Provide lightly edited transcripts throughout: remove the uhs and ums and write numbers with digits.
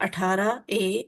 18A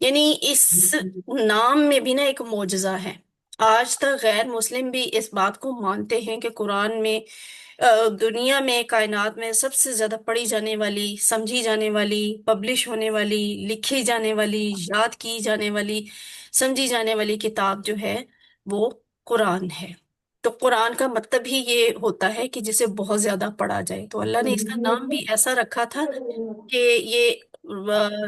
یعنی اس نام میں بھی نا ایک معجزہ ہے۔ آج تک غیر مسلم بھی اس بات کو مانتے ہیں کہ قرآن میں دنیا میں، کائنات میں سب سے زیادہ پڑھی جانے والی، سمجھی جانے والی، پبلش ہونے والی، لکھی جانے والی، یاد کی جانے والی، سمجھی جانے والی کتاب جو ہے وہ قرآن ہے۔ تو قرآن کا مطلب ہی یہ ہوتا ہے کہ جسے بہت زیادہ پڑھا جائے، تو اللہ نے اس کا نام بھی ایسا رکھا تھا کہ یہ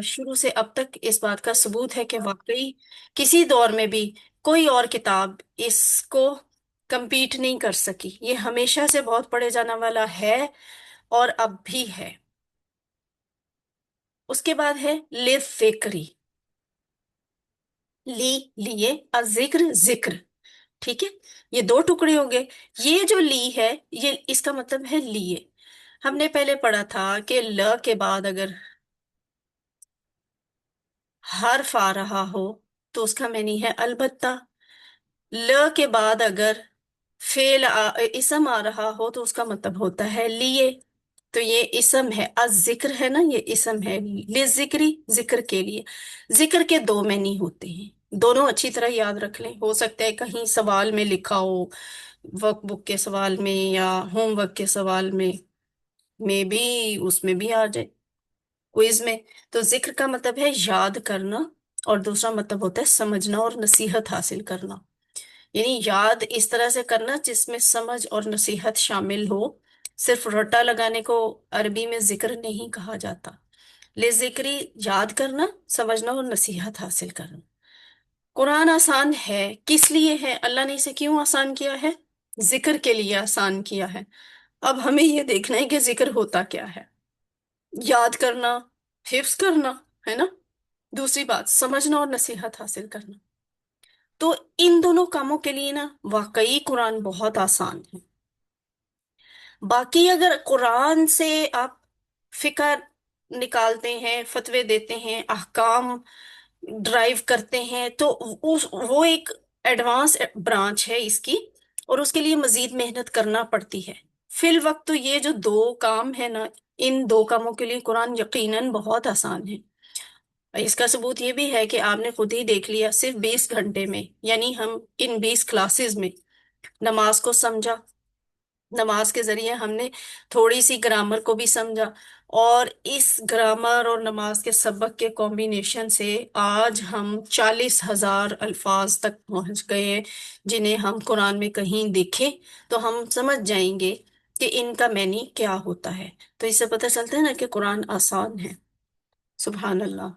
شروع سے اب تک اس بات کا ثبوت ہے کہ واقعی کسی دور میں بھی کوئی اور کتاب اس کو کمپیٹ نہیں کر سکی۔ یہ ہمیشہ سے بہت پڑھے جانے والا ہے اور اب بھی ہے۔ اس کے بعد ہے لِلذِّکری، لی لیے، ذکر ذکر، ٹھیک ہے؟ یہ دو ٹکڑے ہو گئے۔ یہ جو لی ہے، یہ اس کا مطلب ہے لیے۔ ہم نے پہلے پڑھا تھا کہ ل کے بعد اگر حرف آ رہا ہو تو اس کا معنی ہے البتہ۔ ل کے بعد اگر اسم آ رہا ہو تو اس کا مطلب ہوتا ہے لیے۔ تو یہ اسم ہے، الذکر ہے نا، یہ اسم ہے لِلذِّکری، ذکر کے لیے۔ ذکر کے دو معنی ہوتے ہیں، دونوں اچھی طرح یاد رکھ لیں۔ ہو سکتا ہے کہیں سوال میں لکھا ہو، ورک بک کے سوال میں یا ہوم ورک کے سوال میں بھی، اس میں بھی آ جائے، کوئز میں۔ تو ذکر کا مطلب ہے یاد کرنا، اور دوسرا مطلب ہوتا ہے سمجھنا اور نصیحت حاصل کرنا۔ یعنی یاد اس طرح سے کرنا جس میں سمجھ اور نصیحت شامل ہو۔ صرف رٹا لگانے کو عربی میں ذکر نہیں کہا جاتا۔ ذکری یاد کرنا، سمجھنا اور نصیحت حاصل کرنا۔ قرآن آسان ہے، کس لیے ہے؟ اللہ نے اسے کیوں آسان کیا ہے؟ ذکر کے لیے آسان کیا ہے۔ اب ہمیں یہ دیکھنا ہے کہ ذکر ہوتا کیا ہے۔ یاد کرنا، حفظ کرنا، ہے نا؟ دوسری بات سمجھنا اور نصیحت حاصل کرنا۔ تو ان دونوں کاموں کے لیے نا واقعی قرآن بہت آسان ہے۔ باقی اگر قرآن سے آپ فقہ نکالتے ہیں، فتوے دیتے ہیں، احکام ڈرائیو کرتے ہیں، تو وہ ایک ایڈوانس برانچ ہے اس کی، اور اس کے لیے مزید محنت کرنا پڑتی ہے۔ فی الوقت تو یہ جو دو کام ہے نا، ان دو کاموں کے لیے قرآن یقیناً بہت آسان ہے۔ اس کا ثبوت یہ بھی ہے کہ آپ نے خود ہی دیکھ لیا، صرف 20 گھنٹے میں، یعنی ہم ان 20 کلاسز میں نماز کو سمجھا، نماز کے ذریعے ہم نے تھوڑی سی گرامر کو بھی سمجھا، اور اس گرامر اور نماز کے سبق کے کمبینیشن سے آج ہم 40,000 الفاظ تک پہنچ گئے ہیں، جنہیں ہم قرآن میں کہیں دیکھیں تو ہم سمجھ جائیں گے کہ ان کا معنی کیا ہوتا ہے۔ تو اس سے پتہ چلتا ہے نا کہ قرآن آسان ہے۔ سبحان اللہ۔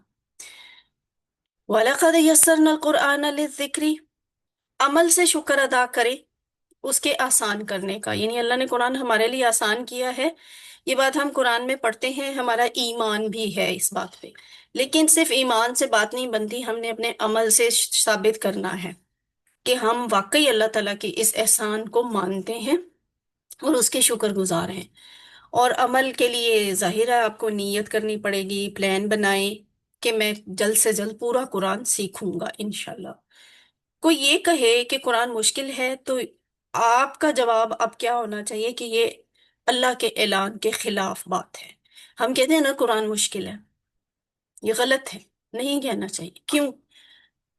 وَلَقَدْ يَسَّرْنَا الْقُرْآنَ لِلذِّكْرِ، عمل سے شکر ادا کرے اس کے آسان کرنے کا، یعنی اللہ نے قرآن ہمارے لیے آسان کیا ہے۔ یہ بات ہم قرآن میں پڑھتے ہیں، ہمارا ایمان بھی ہے اس بات پہ، لیکن صرف ایمان سے بات نہیں بنتی، ہم نے اپنے عمل سے ثابت کرنا ہے کہ ہم واقعی اللہ تعالیٰ کی اس احسان کو مانتے ہیں اور اس کے شکر گزار ہیں۔ اور عمل کے لیے ظاہر ہے آپ کو نیت کرنی پڑے گی، پلان بنائیں کہ میں جلد سے جلد پورا قرآن سیکھوں گا انشاءاللہ۔ کوئی یہ کہے کہ قرآن مشکل ہے تو آپ کا جواب اب کیا ہونا چاہیے کہ یہ اللہ کے اعلان کے خلاف بات ہے۔ ہم کہتے ہیں نا قرآن مشکل ہے، یہ غلط ہے، نہیں کہنا چاہیے۔ کیوں؟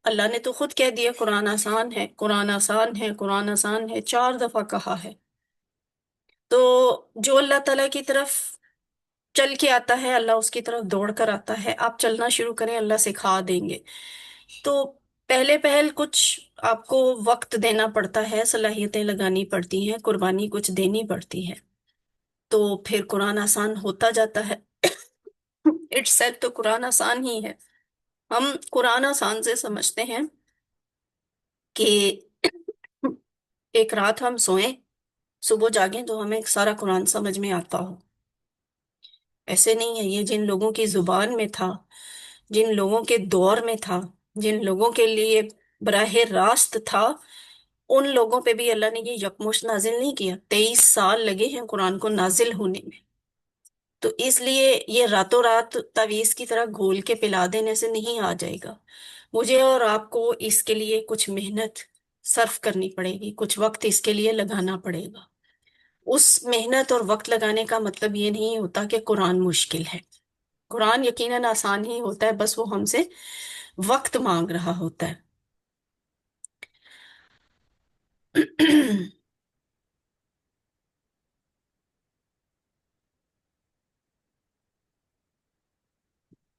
اللہ نے تو خود کہہ دیا قرآن آسان ہے، قرآن آسان ہے، قرآن آسان ہے، 4 دفعہ کہا ہے۔ تو جو اللہ تعالیٰ کی طرف چل کے آتا ہے، اللہ اس کی طرف دوڑ کر آتا ہے۔ آپ چلنا شروع کریں، اللہ سکھا دیں گے۔ تو پہلے پہل کچھ آپ کو وقت دینا پڑتا ہے، صلاحیتیں لگانی پڑتی ہیں، قربانی کچھ دینی پڑتی ہے، تو پھر قرآن آسان ہوتا جاتا ہے۔ اٹس سیٹ تو قرآن آسان ہی ہے۔ ہم قرآن آسان سے سمجھتے ہیں کہ ایک رات ہم سوئیں، صبح جاگیں تو ہمیں سارا قرآن سمجھ میں آتا ہو۔ ایسے نہیں ہے، یہ جن لوگوں کی زبان میں تھا، جن لوگوں کے دور میں تھا، جن لوگوں کے لیے براہ راست تھا، ان لوگوں پہ بھی اللہ نے یہ یکمشت نازل نہیں کیا۔ 23 سال لگے ہیں قرآن کو نازل ہونے میں۔ تو اس لیے یہ راتوں رات تعویذ کی طرح گھول کے پلا دینے سے نہیں آ جائے گا۔ مجھے اور آپ کو اس کے لیے کچھ محنت صرف کرنی پڑے گی، کچھ وقت اس کے لیے لگانا پڑے گا۔ اس محنت اور وقت لگانے کا مطلب یہ نہیں ہوتا کہ قرآن مشکل ہے۔ قرآن یقیناً آسان ہی ہوتا ہے، بس وہ ہم سے وقت مانگ رہا ہوتا ہے۔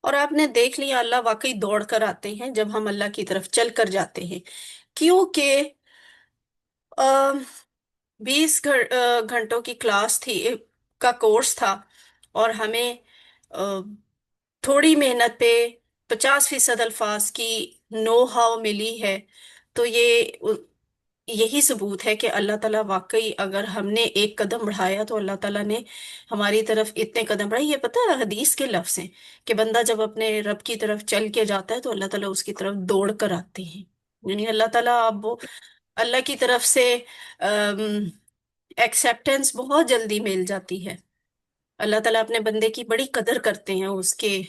اور آپ نے دیکھ لیا، اللہ واقعی دوڑ کر آتے ہیں جب ہم اللہ کی طرف چل کر جاتے ہیں، کیونکہ 20 گھنٹوں کی کلاس تھی، کا کورس تھا، اور ہمیں آ، تھوڑی محنت پہ 50% الفاظ کی نو ہاؤ ملی ہے، تو یہی ثبوت ہے کہ اللہ تعالیٰ واقعی، اگر ہم نے ایک قدم بڑھایا تو اللہ تعالیٰ نے ہماری طرف اتنے قدم بڑھائے۔ یہ پتہ ہے حدیث کے لفظ ہیں کہ بندہ جب اپنے رب کی طرف چل کے جاتا ہے تو اللہ تعالیٰ اس کی طرف دوڑ کر آتے ہیں، یعنی اللہ تعالیٰ اب وہ اللہ کی طرف سے ایکسیپٹنس بہت جلدی مل جاتی ہے۔ اللہ تعالیٰ اپنے بندے کی بڑی قدر کرتے ہیں، اس کے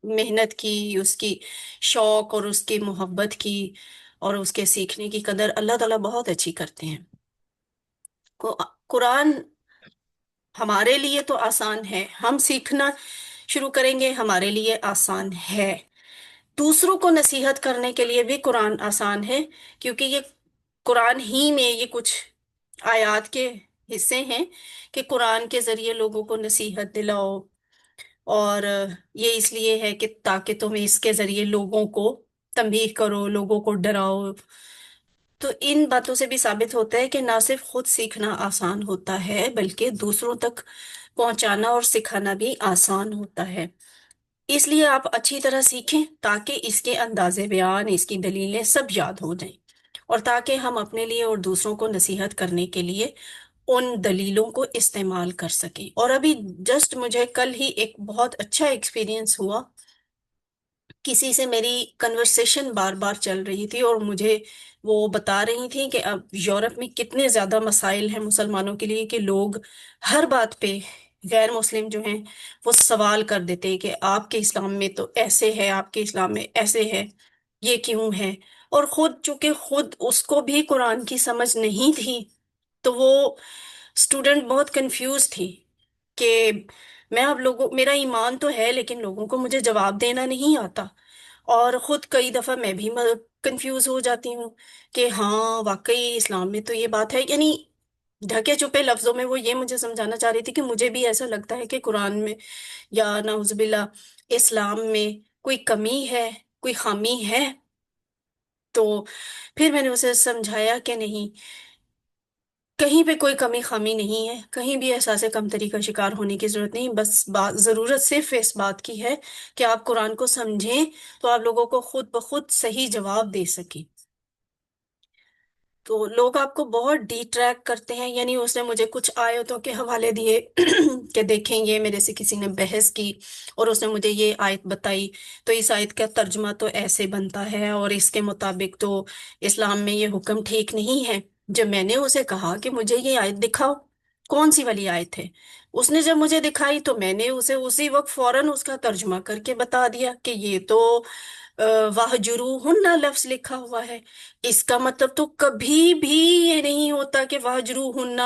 محنت کی، اس کی شوق اور اس کی محبت کی اور اس کے سیکھنے کی قدر اللہ تعالیٰ بہت اچھی کرتے ہیں۔ قرآن ہمارے لیے تو آسان ہے، ہم سیکھنا شروع کریں گے ہمارے لیے آسان ہے، دوسروں کو نصیحت کرنے کے لیے بھی قرآن آسان ہے، کیونکہ یہ قرآن ہی میں یہ کچھ آیات کے حصے ہیں کہ قرآن کے ذریعے لوگوں کو نصیحت دلاؤ، اور یہ اس لیے ہے کہ تاکہ تم اس کے ذریعے لوگوں کو تنبیہ کرو، لوگوں کو ڈراؤ۔ تو ان باتوں سے بھی ثابت ہوتا ہے کہ نہ صرف خود سیکھنا آسان ہوتا ہے بلکہ دوسروں تک پہنچانا اور سکھانا بھی آسان ہوتا ہے۔ اس لیے آپ اچھی طرح سیکھیں تاکہ اس کے انداز بیان، اس کی دلیلیں سب یاد ہو جائیں، اور تاکہ ہم اپنے لیے اور دوسروں کو نصیحت کرنے کے لیے ان دلیلوں کو استعمال کر سکیں۔ اور ابھی جسٹ مجھے کل ہی ایک بہت اچھا ایکسپیرینس ہوا، کسی سے میری کنورسیشن بار بار چل رہی تھی اور مجھے وہ بتا رہی تھی کہ اب یورپ میں کتنے زیادہ مسائل ہیں مسلمانوں کے لیے، کہ لوگ ہر بات پہ، غیر مسلم جو ہیں وہ سوال کر دیتے ہیں کہ آپ کے اسلام میں تو ایسے ہے، آپ کے اسلام میں ایسے ہے، یہ کیوں ہے؟ اور خود چونکہ خود اس کو بھی قرآن کی سمجھ نہیں تھی، تو وہ اسٹوڈنٹ بہت کنفیوز تھی کہ میں اب لوگوں، میرا ایمان تو ہے لیکن لوگوں کو مجھے جواب دینا نہیں آتا، اور خود کئی دفعہ میں بھی کنفیوز ہو جاتی ہوں کہ ہاں واقعی اسلام میں تو یہ بات ہے، یعنی ڈھکے چھپے لفظوں میں وہ یہ مجھے سمجھانا چاہ رہی تھی کہ مجھے بھی ایسا لگتا ہے کہ قرآن میں یا نعوذ باللہ اسلام میں کوئی کمی ہے، کوئی خامی ہے۔ تو پھر میں نے اسے سمجھایا کہ نہیں، کہیں پہ کوئی کمی خامی نہیں ہے، کہیں بھی احساس کمتری کا شکار ہونے کی ضرورت نہیں، بس ضرورت صرف اس بات کی ہے کہ آپ قرآن کو سمجھیں تو آپ لوگوں کو خود بخود صحیح جواب دے سکیں۔ تو لوگ آپ کو بہت ڈی ٹریک کرتے ہیں، یعنی اس نے مجھے کچھ آیتوں کے حوالے دیے کہ دیکھیں یہ میرے سے کسی نے بحث کی اور اس نے مجھے یہ آیت بتائی، تو اس آیت کا ترجمہ تو ایسے بنتا ہے اور اس کے مطابق تو اسلام میں یہ حکم ٹھیک نہیں ہے۔ جب میں نے اسے کہا کہ مجھے یہ آیت دکھاؤ، کون سی والی آیت ہے، اس نے جب مجھے دکھائی تو میں نے اسے اسی وقت فوراً اس کا ترجمہ کر کے بتا دیا کہ یہ تو وَاهْجُرُوهُنَّ لفظ لکھا ہوا ہے، اس کا مطلب تو کبھی بھی یہ نہیں ہوتا کہ وَاهْجُرُوهُنَّ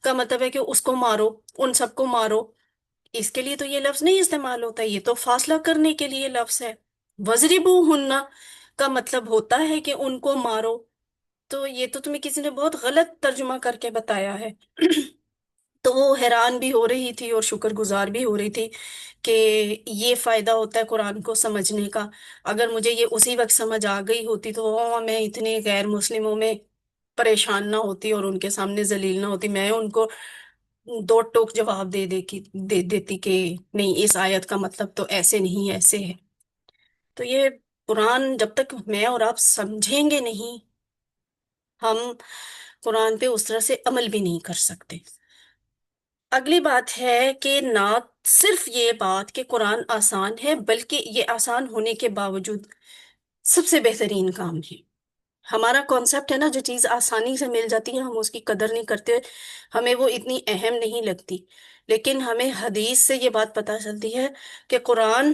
کا مطلب ہے کہ اس کو مارو، ان سب کو مارو، اس کے لیے تو یہ لفظ نہیں استعمال ہوتا، یہ تو فاصلہ کرنے کے لیے لفظ ہے۔ وَاضْرِبُوهُنَّ کا مطلب ہوتا ہے کہ ان کو مارو، تو یہ تو تمہیں کسی نے بہت غلط ترجمہ کر کے بتایا ہے۔ تو وہ حیران بھی ہو رہی تھی اور شکر گزار بھی ہو رہی تھی کہ یہ فائدہ ہوتا ہے قرآن کو سمجھنے کا۔ اگر مجھے یہ اسی وقت سمجھ آ گئی ہوتی تو میں اتنی غیر مسلموں میں پریشان نہ ہوتی اور ان کے سامنے ذلیل نہ ہوتی، میں ان کو دو ٹوک جواب دے دیتی کہ نہیں، اس آیت کا مطلب تو ایسے نہیں ایسے ہے۔ تو یہ قرآن جب تک میں اور آپ سمجھیں گے نہیں، ہم قرآن پہ اس طرح سے عمل بھی نہیں کر سکتے۔ اگلی بات ہے کہ نہ صرف یہ بات کہ قرآن آسان ہے بلکہ یہ آسان ہونے کے باوجود سب سے بہترین کام ہے۔ ہمارا کانسیپٹ ہے نا، جو چیز آسانی سے مل جاتی ہے ہم اس کی قدر نہیں کرتے، ہمیں وہ اتنی اہم نہیں لگتی، لیکن ہمیں حدیث سے یہ بات پتہ چلتی ہے کہ قرآن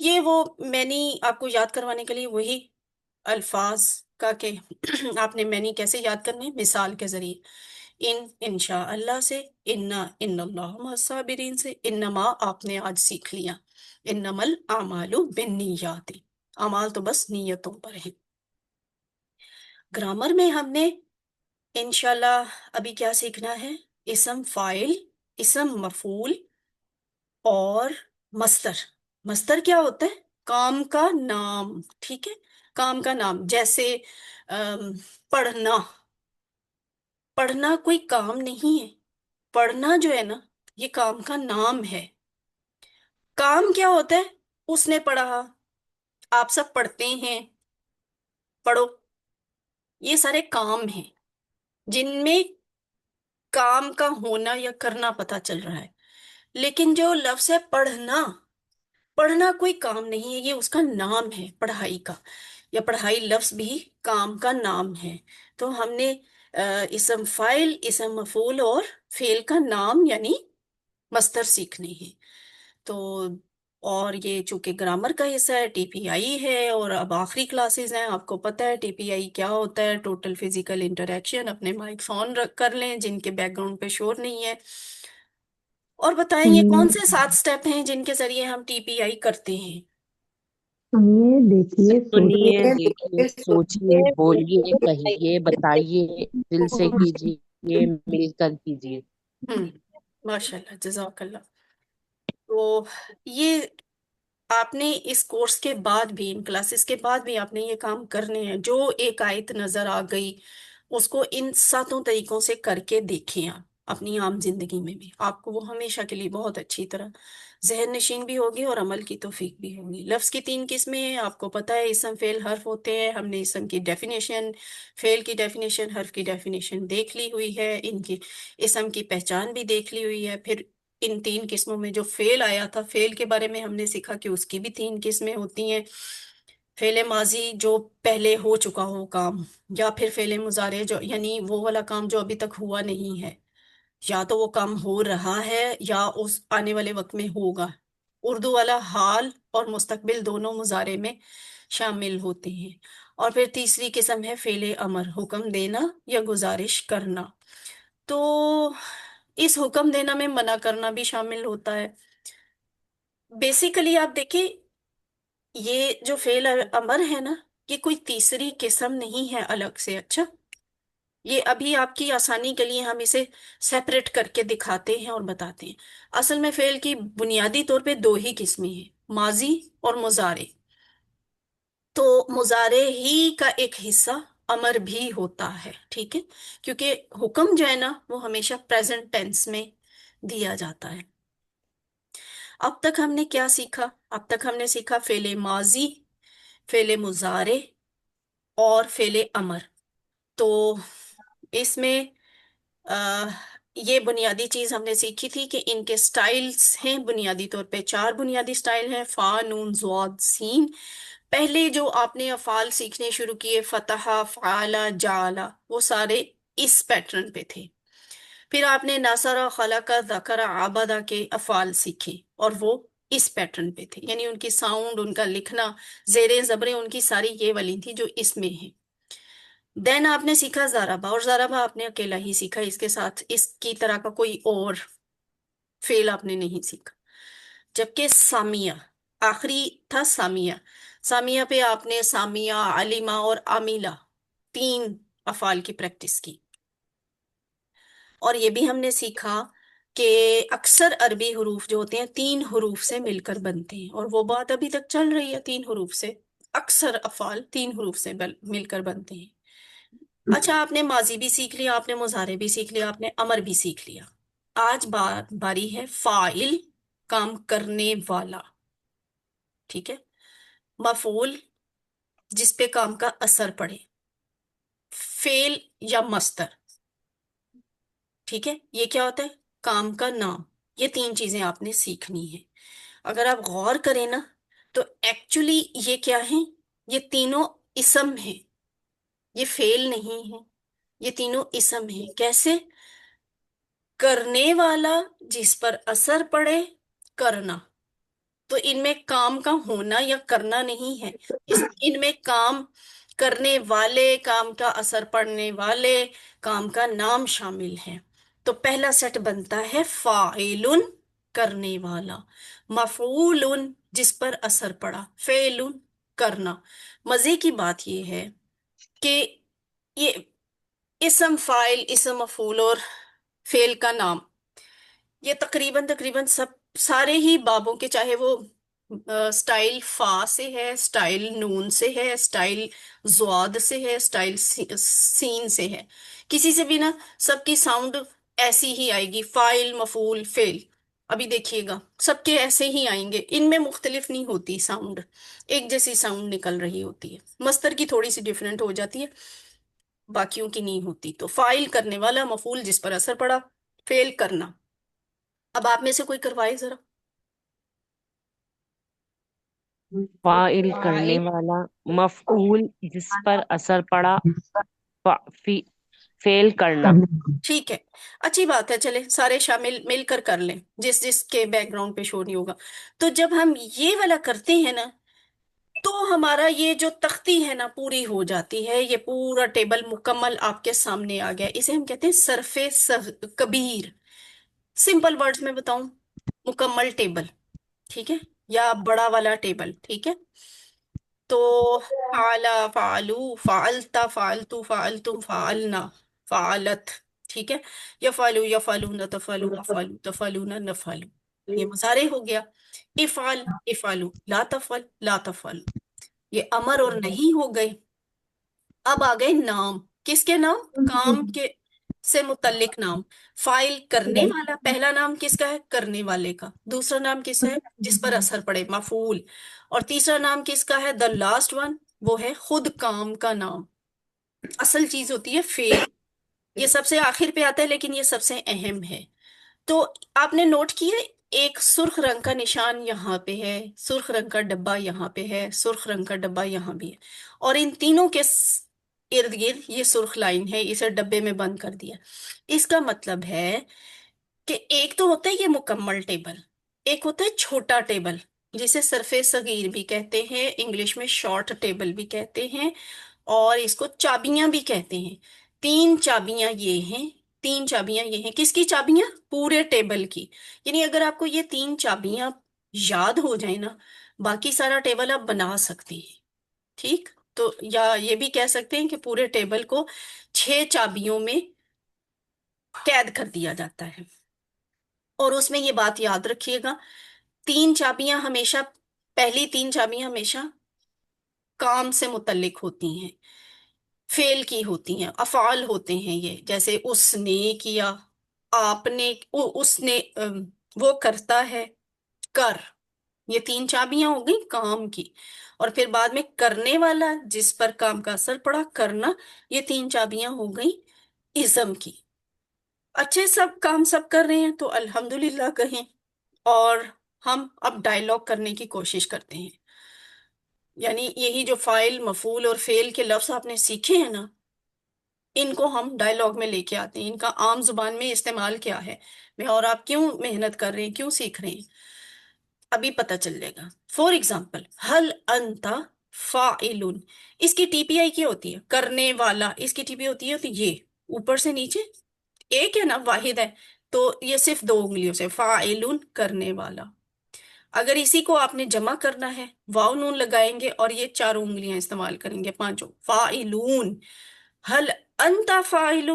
یہ وہ مینی آپ کو یاد کروانے کے لیے وہی الفاظ کا کہ آپ نے مینی کیسے یاد کرنے، مثال کے ذریعے انشاء اللہ سے، ان اللہ مع الصابرین سے، انما آپ نے آج سیکھ لیا انما الاعمال بالنیات، اعمال تو بس نیتوں پر ہیں۔ گرامر میں ہم نے انشاءاللہ ابھی کیا سیکھنا ہے؟ اسم فاعل، اسم مفعول اور مصدر۔ مصدر کیا ہوتا ہے؟ کام کا نام، ٹھیک ہے، کام کا نام۔ جیسے ام، پڑھنا، پڑھنا کوئی کام نہیں ہے، پڑھنا جو ہے نا یہ کام کا نام ہے۔ کام کیا ہوتا ہے؟ اس نے پڑھا، آپ سب پڑھتے ہیں، پڑھو، یہ سارے کام ہیں جن میں کام کا ہونا یا کرنا پتا چل رہا ہے۔ لیکن جو لفظ ہے پڑھنا، پڑھنا کوئی کام نہیں ہے، یہ اس کا نام ہے پڑھائی کا، یا پڑھائی لفظ بھی کام کا نام ہے۔ تو ہم نے اسم فاعل، اسم مفعول اور فعل کا نام یعنی مصدر سیکھنے ہیں۔ تو اور یہ چونکہ گرامر کا حصہ ہے، ٹی پی آئی ہے، اور اب آخری کلاسز ہیں، آپ کو پتہ ہے ٹی پی آئی کیا ہوتا ہے، ٹوٹل فزیکل انٹریکشن۔ اپنے مائک فون کر لیں جن کے بیک گراؤنڈ پہ شور نہیں ہے، اور بتائیں یہ سنیے کون سے 7 سٹیپ ہیں جن کے ذریعے ہم ٹی پی آئی کرتے ہیں؟ سنیے دیکھیے سنیے سوچیے دیکھیے سوچیے بولیے کہیے بتائیے دل سے کیجیے مل کر کیجیے۔ ماشاء اللہ، جزاک اللہ۔ تو یہ آپ نے اس کورس کے بعد بھی، ان کلاسز کے بعد بھی آپ نے یہ کام کرنے ہیں۔ جو ایک آیت نظر آ گئی اس کو ان 7 طریقوں سے کر کے دیکھیں آپ اپنی عام زندگی میں بھی، آپ کو وہ ہمیشہ کے لیے بہت اچھی طرح ذہن نشین بھی ہوگی اور عمل کی توفیق بھی ہوگی۔ لفظ کی 3 قسمیں ہیں، آپ کو پتہ ہے، اسم فعل حرف ہوتے ہیں۔ ہم نے اسم کی ڈیفینیشن، فعل کی ڈیفینیشن، حرف کی ڈیفینیشن دیکھ لی ہوئی ہے، ان کی اسم کی پہچان بھی دیکھ لی ہوئی ہے۔ پھر ان 3 قسموں میں جو فعل آیا تھا، فعل کے بارے میں ہم نے سیکھا کہ اس کی بھی 3 قسمیں ہوتی ہیں: فعل ماضی جو پہلے ہو چکا ہو کام، یا پھر فعل مضارع جو یعنی وہ والا کام جو ابھی تک ہوا نہیں ہے، یا تو وہ کام ہو رہا ہے یا اس آنے والے وقت میں ہوگا۔ اردو والا حال اور مستقبل دونوں مضارع میں شامل ہوتے ہیں۔ اور پھر تیسری قسم ہے فعل امر، حکم دینا یا گزارش کرنا۔ تو اس حکم دینا میں منع کرنا بھی شامل ہوتا ہے۔ بیسیکلی آپ دیکھیں، یہ جو فعل امر ہے نا، یہ کوئی تیسری قسم نہیں ہے الگ سے۔ اچھا، یہ ابھی آپ کی آسانی کے لیے ہم اسے سیپریٹ کر کے دکھاتے ہیں اور بتاتے ہیں۔ اصل میں فعل کی بنیادی طور پہ 2 ہی قسمیں ہیں، ماضی اور مضارع۔ تو مضارع ہی کا ایک حصہ امر بھی ہوتا ہے، ٹھیک ہے، کیونکہ حکم جو ہے نا وہ ہمیشہ پریزنٹ ٹینس میں دیا جاتا ہے۔ اب تک ہم نے کیا سیکھا؟ اب تک ہم نے سیکھا فعل ماضی، فعل مضارع اور فعل امر۔ تو اس میں آہ، یہ بنیادی چیز ہم نے سیکھی تھی کہ ان کے سٹائلز ہیں، بنیادی طور پہ 4 بنیادی سٹائل ہیں: فا، نون، ضاد، سین۔ پہلے جو آپ نے افعال سیکھنے شروع کیے، فتح، فعل، جعل، وہ سارے اس پیٹرن پہ تھے۔ پھر آپ نے نصر، خلق، ذکر، عبدہ کے افعال سیکھے اور وہ اس پیٹرن پہ تھے، یعنی ان کی ساؤنڈ، ان کا لکھنا، زیریں زبریں ان کی ساری یہ والی تھی جو اس میں ہیں۔ دین آپ نے سیکھا ضربہ، اور ضربہ آپ نے اکیلا ہی سیکھا، اس کے ساتھ اس کی طرح کا کوئی اور فعل آپ نے نہیں سیکھا۔ جبکہ سامیہ، آخری تھا سامیہ۔ سامیہ پہ آپ نے سامیہ، علیمہ اور عاملہ 3 افعال کی پریکٹس کی۔ اور یہ بھی ہم نے سیکھا کہ اکثر عربی حروف جو ہوتے ہیں 3 حروف سے مل کر بنتے ہیں، اور وہ بات ابھی تک چل رہی ہے، 3 حروف سے اکثر افعال 3 حروف سے مل کر بنتے ہیں۔ اچھا، آپ نے ماضی بھی سیکھ لیا، آپ نے مضارع بھی سیکھ لیا، آپ نے امر بھی سیکھ لیا۔ آج باری ہے فاعل، کام کرنے والا، ٹھیک ہے، مفعول، جس پہ کام کا اثر پڑے، فعل یا مصدر، ٹھیک ہے، یہ کیا ہوتا ہے؟ کام کا نام۔ یہ 3 چیزیں آپ نے سیکھنی ہے۔ اگر آپ غور کریں نا تو ایکچولی یہ کیا ہیں؟ یہ تینوں اسم ہیں، یہ فعل نہیں ہے، یہ تینوں اسم ہیں۔ کیسے؟ کرنے والا، جس پر اثر پڑے، کرنا، تو ان میں کام کا ہونا یا کرنا نہیں ہے، ان میں کام کرنے والے، کام کا اثر پڑنے والے، کام کا نام شامل ہے۔ تو پہلا سیٹ بنتا ہے فاعل، کرنے والا، مفعول، جس پر اثر پڑا، فعل، کرنا۔ مزے کی بات یہ ہے کہ یہ اسم فاعل، اسم مفعول اور فعل کا نام، یہ تقریباً سب سارے ہی بابوں کے، چاہے وہ سٹائل فا سے ہے، سٹائل نون سے ہے، سٹائل زواد سے ہے، سٹائل سین سے ہے، کسی سے بھی نا، سب کی ساؤنڈ ایسی ہی آئے گی، فاعل، مفعول، فعل۔ ابھی دیکھیے گا سب کے ایسے ہی آئیں گے، ان میں مختلف نہیں ہوتی ساؤنڈ، ایک جیسی ساؤنڈ نکل رہی ہوتی ہے، مصدر کی تھوڑی سی ڈیفرنٹ ہو جاتی ہے، باقیوں کی نہیں ہوتی۔ تو فاعل کرنے والا، مفعول جس پر اثر پڑا، فعل کرنا۔ اب آپ میں سے کوئی کروائے ذرا۔ فاعل کرنے والا، مفعول جس پر اثر پڑا، فعل کرنا۔ ٹھیک ہے، اچھی بات ہے، چلے سارے شامل مل کر کر لیں، جس جس کے بیک گراؤنڈ پہ شو نہیں ہوگا۔ تو جب ہم یہ والا کرتے ہیں نا، تو ہمارا یہ جو تختی ہے نا پوری ہو جاتی ہے، یہ پورا ٹیبل مکمل آپ کے سامنے آ گیا، اسے ہم کہتے ہیں صرف کبیر۔ سمپل ورڈز میں بتاؤں، مکمل ٹیبل، ٹھیک ہے، یا بڑا والا ٹیبل، ٹھیک ہے۔ تو فعلا، فعلو، فعلتا، فعلتو، فعلتم، فعلنا، فعلت، ٹھیک ہے۔ یفعلو، یفعلون، تفعلو، افعلو، تفعلون، نفعلو، یہ مضارع ہو گیا۔ افعل، افعلو، لا تفعل، لا تفعل، یہ امر اور نہیں ہو گئے۔ اب آ گئے نام، کس کے نام؟ کام کے سے متعلق نام۔ فائل کرنے والا، پہلا نام کس کا ہے؟ کرنے والے کا۔ دوسرا نام کس ہے؟ جس پر اثر پڑے، مفعول۔ اور تیسرا نام کس کا ہے؟ دا لاسٹ ون، وہ ہے خود کام کا نام۔ اصل چیز ہوتی ہے فعل، یہ سب سے آخر پہ آتا ہے لیکن یہ سب سے اہم ہے۔ تو آپ نے نوٹ کیا، ایک سرخ رنگ کا نشان یہاں پہ ہے، سرخ رنگ کا ڈبہ یہاں پہ ہے، سرخ رنگ کا ڈبہ یہاں بھی ہے، اور ان تینوں کے ارد گرد یہ سرخ لائن ہے، اسے ڈبے میں بند کر دیا۔ اس کا مطلب ہے کہ ایک تو ہوتا ہے یہ مکمل ٹیبل، ایک ہوتا ہے چھوٹا ٹیبل، جسے صرف صغیر بھی کہتے ہیں، انگلش میں شارٹ ٹیبل بھی کہتے ہیں، اور اس کو چابیاں بھی کہتے ہیں۔ تین چابیاں یہ ہیں، تین چابیاں یہ ہیں، کس کی چابیاں؟ پورے ٹیبل کی۔ یعنی اگر آپ کو یہ تین چابیاں یاد ہو جائیں نا، باقی سارا ٹیبل آپ بنا سکتے ہیں، ٹھیک؟ تو یا یہ بھی کہہ سکتے ہیں کہ پورے ٹیبل کو 6 چابیوں میں قید کر دیا جاتا ہے۔ اور اس میں یہ بات یاد رکھیے گا، تین چابیاں ہمیشہ، پہلی تین چابیاں ہمیشہ کام سے متعلق ہوتی ہیں، فعل کی ہوتی ہیں، افعال ہوتے ہیں یہ، جیسے اس نے کیا، آپ نے، اس نے، وہ کرتا ہے، کر، یہ تین چابیاں ہو گئی کام کی۔ اور پھر بعد میں کرنے والا، جس پر کام کا اثر پڑا، کرنا، یہ تین چابیاں ہو گئی اسم کی۔ اچھے، سب کام سب کر رہے ہیں تو الحمدللہ کہیں، اور ہم اب ڈائلاگ کرنے کی کوشش کرتے ہیں۔ یعنی یہی جو فاعل، مفعول اور فعل کے لفظ آپ نے سیکھے ہیں نا، ان کو ہم ڈائلاگ میں لے کے آتے ہیں، ان کا عام زبان میں استعمال کیا ہے، میں اور آپ کیوں محنت کر رہے ہیں، کیوں سیکھ رہے ہیں، ابھی پتہ چل جائے گا۔ فور ایگزامپل، حل انت فاعل، اس کی ٹی پی آئی کیا ہوتی ہے؟ کرنے والا، اس کی ٹی پی ہوتی ہے تو یہ اوپر سے نیچے ایک ہے نا، واحد ہے، تو یہ صرف 2 انگلیوں سے، فاعل، کرنے والا۔ اگر اسی کو آپ نے جمع کرنا ہے، واو نون لگائیں گے اور یہ 4 انگلیاں استعمال کریں گے، پانچوں، فاعلون۔ حل انت فاعل،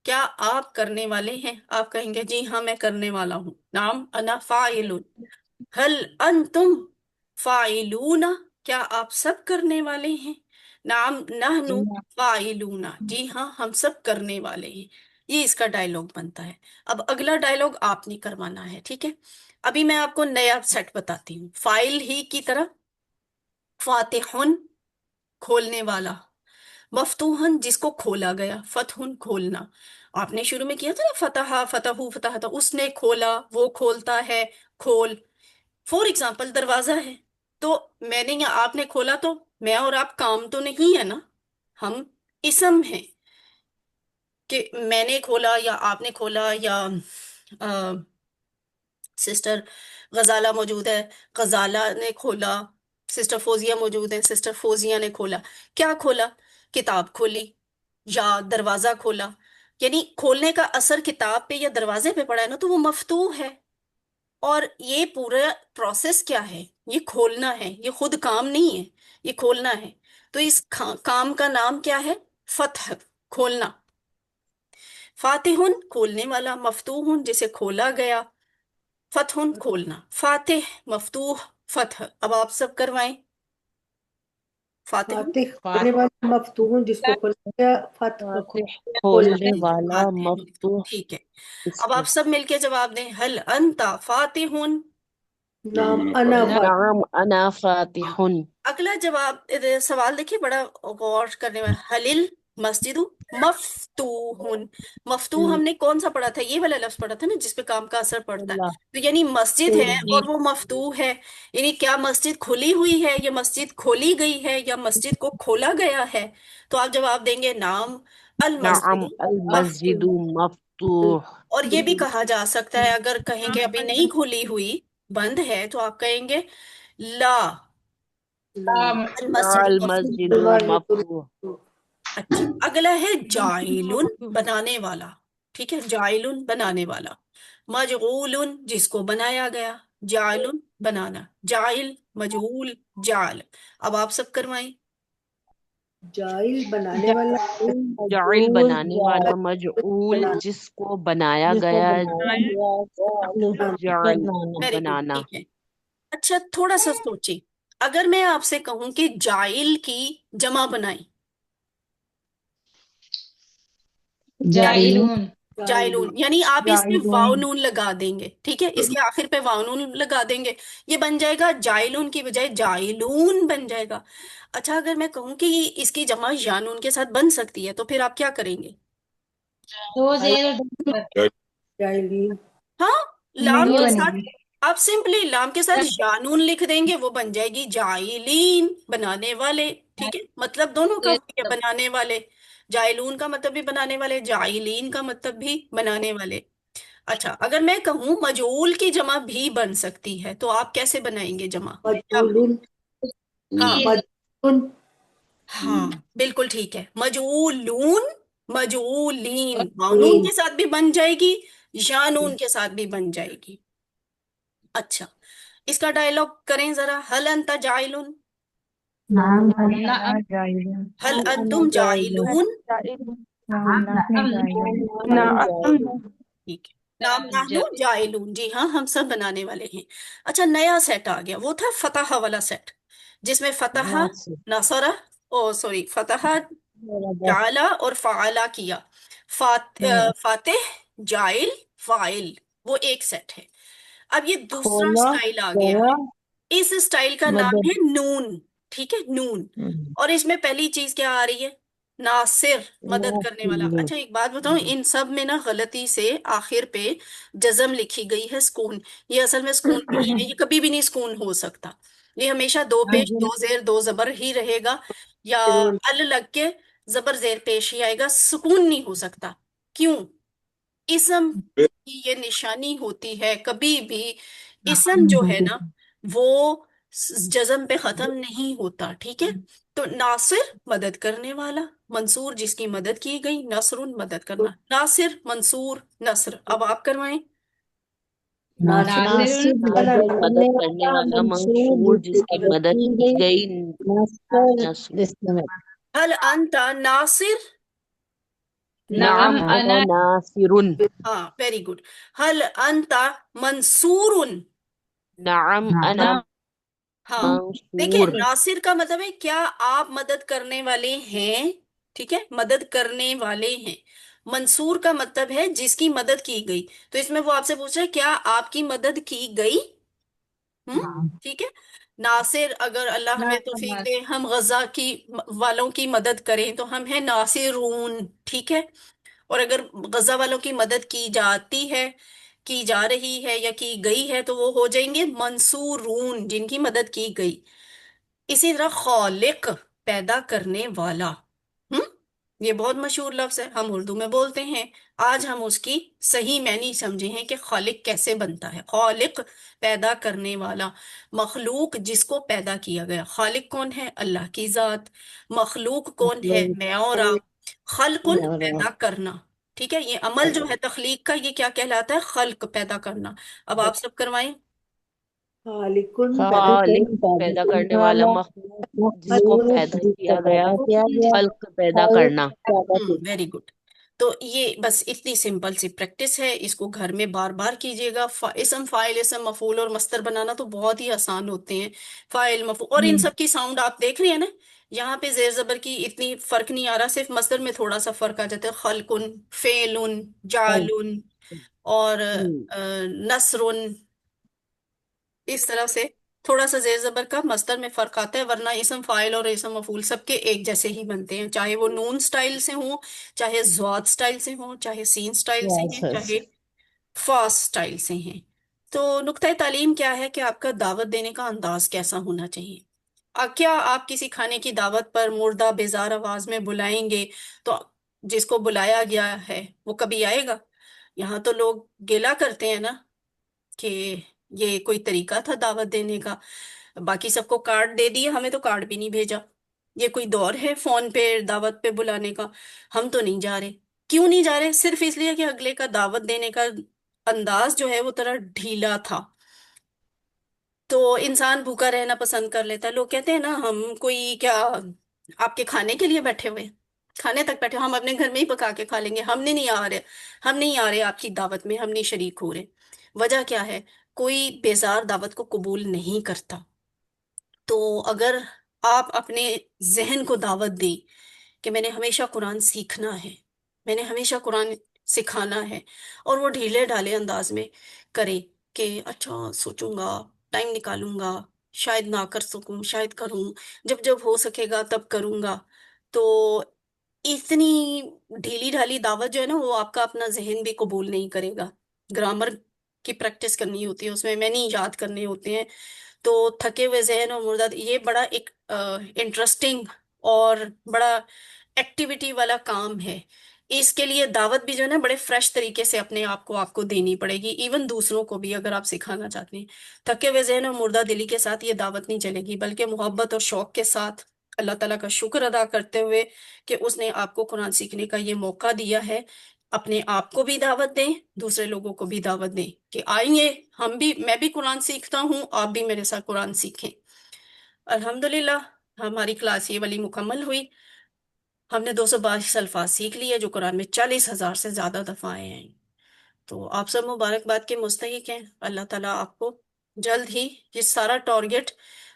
کیا آپ کرنے والے ہیں؟ آپ کہیں گے جی ہاں میں کرنے والا ہوں، نعم انا فاعل۔ حل انتم فاعلون، کیا آپ سب کرنے والے ہیں؟ نعم نحن فاعلون، جی ہاں ہم سب کرنے والے ہیں۔ یہ اس کا ڈائلاگ بنتا ہے۔ اب اگلا ڈائلاگ آپ نے کروانا ہے، ٹھیک ہے؟ ابھی میں آپ کو نیا سیٹ بتاتی ہوں، فائل ہی کی طرح، فاتحن، کھولنے والا، مفتوحن، جس کو کھولا گیا، فتحن، کھولنا۔ آپ نے شروع میں کیا تھا نا، فتح، فتح، فتح، تھا، اس نے کھولا، وہ کھولتا ہے، کھول۔ فور ایگزامپل، دروازہ ہے، تو میں نے یا آپ نے کھولا، تو میں اور آپ کام تو نہیں ہے نا، ہم اسم ہیں، کہ میں نے کھولا یا آپ نے کھولا، یا سسٹر غزالہ موجود ہے، غزالہ نے کھولا، سسٹر فوزیہ موجود ہے، سسٹر فوزیہ نے کھولا، کیا کھولا؟ کتاب کھولی یا دروازہ کھولا، یعنی کھولنے کا اثر کتاب پہ یا دروازے پہ پڑا ہے نا، تو وہ مفتوح ہے۔ اور یہ پورا پروسیس کیا ہے؟ یہ کھولنا ہے، یہ خود کام نہیں ہے، یہ کھولنا ہے۔ تو اس کام کا نام کیا ہے؟ فتح، کھولنا۔ فاتح کھولنے والا، مفتوح جسے کھولا گیا، فتح کھولنا، فاتح مفتوح فتح۔ اب آپ سب کروائیں، فاتح فاتح کھولنے فاتح والا، مفتوح جس کو کھولا گیا، فتح کھولا کھولنے والا فاتح مفتوح، مفتوح ٹھک ہے۔ اس اب کو آپ سب مل کے جواب دیں، حل انت فاتح؟ نام انا فاتح۔ نعم انا فاتح اگلا جواب، سوال دیکھیے بڑا غور کرنے والا، حلل مسجد مفتوح؟ مفتوح ہم نے کون سا پڑھا تھا؟ یہ والا لفظ پڑھا تھا نا، جس پہ کام کا اثر پڑتا ہے، اللہ تو یعنی مسجد ہے جی اور وہ مفتوح ہے، یعنی کیا مسجد کھلی ہوئی ہے یا مسجد کھولی گئی ہے یا مسجد کو کھولا گیا ہے؟ تو آپ جواب دیں گے نام نعم المسجد المسجد مفتوح۔ مفتوح اور یہ بھی کہا جا سکتا ہے، اگر کہیں کہ ابھی نہیں کھلی ہوئی، بند ہے، تو آپ کہیں گے لا لا المسجد مفتوح۔ المسجد مفتوح اچھا، اگلا ہے جائلن، بنانے والا، ٹھیک ہے، جائلن بنانے والا، مجعول جس کو بنایا گیا، جائلن بنانا، جائل مجعول جعل۔ اب آپ سب کروائیں، جائل بنانے والا، جاعل جاعل مجعول بنانے والا، مجعول بنانا، جس کو بنایا گیا، جعل ویری گڈ، بنانا ٹھیک ہے۔ اچھا تھوڑا سا سوچیں، اگر میں آپ سے کہوں کہ جائل کی جمع بنائیں، جائلون جائلون، جائلون، یعنی آپ اس پہ واو جائلون نون لگا دیں گے، ٹھیک ہے، اس کے آخر پہ واو نون لگا دیں گے، یہ بن جائے گا جائلون کی بجائے جائلون بن جائے گا۔ اچھا اگر میں کہوں کہ یہ اس کی جمع یا نون کے ساتھ بن سکتی ہے، تو پھر آپ کیا کریں گے؟ دو زیر اور جائلین، ہاں، لام نہیں کے بنے ساتھ، گی آپ سمپلی لام کے ساتھ یا نون لکھ دیں گے، وہ بن جائے گی جائلین، بنانے والے، ٹھیک ہے، مطلب دونوں کا ہوئی ہے، بنانے والے، جائلون کا مطلب بھی بنانے والے، جائلین کا مطلب بھی بنانے والے۔ اچھا اگر میں کہوں مجعول کی جمع بھی بن سکتی ہے، تو آپ کیسے بنائیں گے جمع؟ کیا مجعولن، ہاں مجعولن، ہاں بالکل ٹھیک ہے، مجعولون، مجعولین، نون مجعولین، کے ساتھ بھی بن جائے گی، یا نون کے ساتھ بھی بن جائے گی۔ اچھا اس کا ڈائلگ کریں ذرا، حل انت جائلون، نعم نعم حل نعم انا انتم جاعل جائلون، نعم ٹھیک ہے، نام نحنو جائلون، جی ہاں ہم سب بنانے والے ہیں۔ اچھا نیا سیٹ آ گیا، وہ تھا فتح والا سیٹ، جس میں فتح، ناصر نصرہ، او سوری، فتح، جعلا اور فعلا کیا، فاتح، جائل، فائل، وہ ایک سیٹ ہے۔ اب یہ دوسرا کھولا سٹائل آ گیا گیا ہے، اس سٹائل کا نام مدد ہے نون، ٹھیک ہے، نون۔ اور اس میں پہلی چیز کیا آ رہی ہے؟ ناصر، مدد کرنے والا۔ ناصر اچھا ایک بات بتاؤں، ان سب میں نا غلطی سے آخر پہ جزم لکھی گئی ہے، سکون، یہ اصل میں سکون نہیں ہے، یہ کبھی بھی نہیں سکون ہو سکتا، یہ ہمیشہ دو پیش دو زیر دو زبر ہی رہے گا، یا ال لگ کے زبر زیر پیش ہی آئے گا، سکون نہیں ہو سکتا۔ کیوں؟ اسم کی یہ نشانی ہوتی ہے، کبھی بھی اسم جو ہے نا وہ جزم پہ ختم نہیں ہوتا، ٹھیک ہے؟ تو ناصر مدد کرنے والا، منصور جس کی مدد کی گئی، نصر مدد کرنا، ناصر منصور نصر۔ اب آپ کروائیں، ناصر، ناصر مدد کرنے والا، منصور جس کی مدد کی گئی، نصر هل انت ناصر؟ نعم نعم انا انا ناصر ہاں ویری گڈ، هل انت منصور؟ نعم انا ہاں دیکھیں، منصور ناصر کا مطلب ہے کیا آپ مدد کرنے والے ہیں، ٹھیک ہے، مدد کرنے والے ہیں۔ منصور کا مطلب ہے جس کی مدد کی گئی، تو اس میں وہ آپ سے پوچھ رہے ہیں کیا آپ کی مدد کی گئی، ٹھیک ہے۔ ناصر، اگر اللہ ہمیں توفیق دے ہم غزہ کی والوں کی مدد کریں تو ہم ہیں ناصرون، ٹھیک ہے۔ اور اگر غزہ والوں کی مدد کی جاتی ہے، کی جا رہی ہے یا کی گئی ہے، تو وہ ہو جائیں گے منصورون، جن کی مدد کی گئی۔ اسی طرح خالق، پیدا کرنے والا، ہم یہ بہت مشہور لفظ ہے، ہم اردو میں بولتے ہیں۔ آج ہم اس کی صحیح معنی سمجھے ہیں کہ خالق کیسے بنتا ہے۔ خالق پیدا کرنے والا، مخلوق جس کو پیدا کیا گیا۔ خالق کون ہے؟ اللہ کی ذات۔ مخلوق کون ہے؟ میں اور آپ۔ خلق پیدا کرنا، ٹھیک ہے؟ یہ عمل جو ہے تخلیق کا، یہ کیا کہلاتا ہے؟ خلق، پیدا کرنا۔ اب آپ سب کروائیں۔ خالقن خالق پیدا کرنے والا، مخلوق جس کو پیدا کیا گیا، خلق پیدا کرنا۔ Very good. تو یہ بس اتنی سمپل سی پریکٹس ہے، اس کو گھر میں بار بار کیجیے گا۔ اسم فاعل، اسم مفعول اور مصدر بنانا تو بہت ہی آسان ہوتے ہیں۔ فاعل، مفعول، اور ان سب کی ساؤنڈ آپ دیکھ رہے ہیں نا، یہاں پہ زیر زبر کی اتنی فرق نہیں آ رہا، صرف مصدر میں تھوڑا سا فرق آ جاتا ہے۔ خلقن، فعلن، جعلن، اور نصرن، اس طرح سے تھوڑا سا زیر زبر کا مصدر میں فرق آتا ہے، ورنہ اسم فاعل اور اسم مفعول سب کے ایک جیسے ہی بنتے ہیں، چاہے وہ نون سٹائل سے ہوں، چاہے زواد سٹائل سے ہوں، چاہے سین سٹائل سے ہیں، چاہے فاس سٹائل سے ہیں۔ تو نقطہ تعلیم کیا ہے کہ آپ کا دعوت دینے کا انداز کیسا ہونا چاہیے۔ کیا آپ کسی کھانے کی دعوت پر مردہ بیزار آواز میں بلائیں گے تو جس کو بلایا گیا ہے وہ کبھی آئے گا؟ یہاں تو لوگ گیلا کرتے ہیں نا کہ یہ کوئی طریقہ تھا دعوت دینے کا، باقی سب کو کارڈ دے دیے، ہمیں تو کارڈ بھی نہیں بھیجا۔ یہ کوئی دور ہے فون پہ دعوت پہ بلانے کا؟ ہم تو نہیں جا رہے۔ کیوں نہیں جا رہے؟ صرف اس لیے کہ اگلے کا دعوت دینے کا انداز جو ہے وہ طرح ڈھیلا تھا، تو انسان بھوکا رہنا پسند کر لیتا ہے۔ لوگ کہتے ہیں نا ہم کوئی کیا آپ کے کھانے کے لیے بیٹھے ہوئے ہیں؟ کھانے تک بیٹھے، ہم اپنے گھر میں ہی پکا کے کھا لیں گے، ہم نہیں آ رہے، ہم نہیں آ رہے آپ کی دعوت میں، ہم نہیں شریک ہو رہے۔ وجہ کیا ہے؟ کوئی بیزار دعوت کو قبول نہیں کرتا۔ تو اگر آپ اپنے ذہن کو دعوت دیں کہ میں نے ہمیشہ قرآن سیکھنا ہے، میں نے ہمیشہ قرآن سکھانا ہے، اور وہ ڈھیلے ڈھالے انداز میں کرے کہ اچھا سوچوں گا، ٹائم نکالوں گا، شاید نہ کر سکوں، شاید کروں، جب جب ہو سکے گا تب کروں گا، تو اتنی ڈھیلی ڈھالی دعوت جو ہے نا وہ آپ کا اپنا ذہن بھی قبول نہیں کرے گا۔ گرامر کی پریکٹس کرنی ہوتی ہے، اس میں نہیں یاد کرنے ہوتے ہیں، تو تھکے ہوئے ذہن اور مردہ، یہ بڑا ایک انٹرسٹنگ اور بڑا ایکٹیویٹی والا کام ہے۔ اس کے لیے دعوت بھی جو ہے نا بڑے فریش طریقے سے اپنے آپ کو دینی پڑے گی، ایون دوسروں کو بھی اگر آپ سکھانا چاہتے ہیں۔ تھکے ہوئے ذہن اور مردہ دلی کے ساتھ یہ دعوت نہیں چلے گی، بلکہ محبت اور شوق کے ساتھ اللہ تعالیٰ کا شکر ادا کرتے ہوئے کہ اس نے آپ کو قرآن سیکھنے کا یہ موقع دیا ہے، اپنے آپ کو بھی دعوت دیں، دوسرے لوگوں کو بھی دعوت دیں کہ آئیے، ہم بھی، میں بھی قرآن سیکھتا ہوں، آپ بھی میرے ساتھ قرآن سیکھیں۔ الحمدللہ ہماری کلاس یہ والی مکمل ہوئی، ہم نے 222 الفاظ سیکھ لیے جو قرآن میں 40,000 سے زیادہ دفعہ آئے ہیں۔ تو آپ سب مبارکباد کے مستحق ہیں، اللہ تعالیٰ آپ کو جلد ہی یہ سارا ٹارگٹ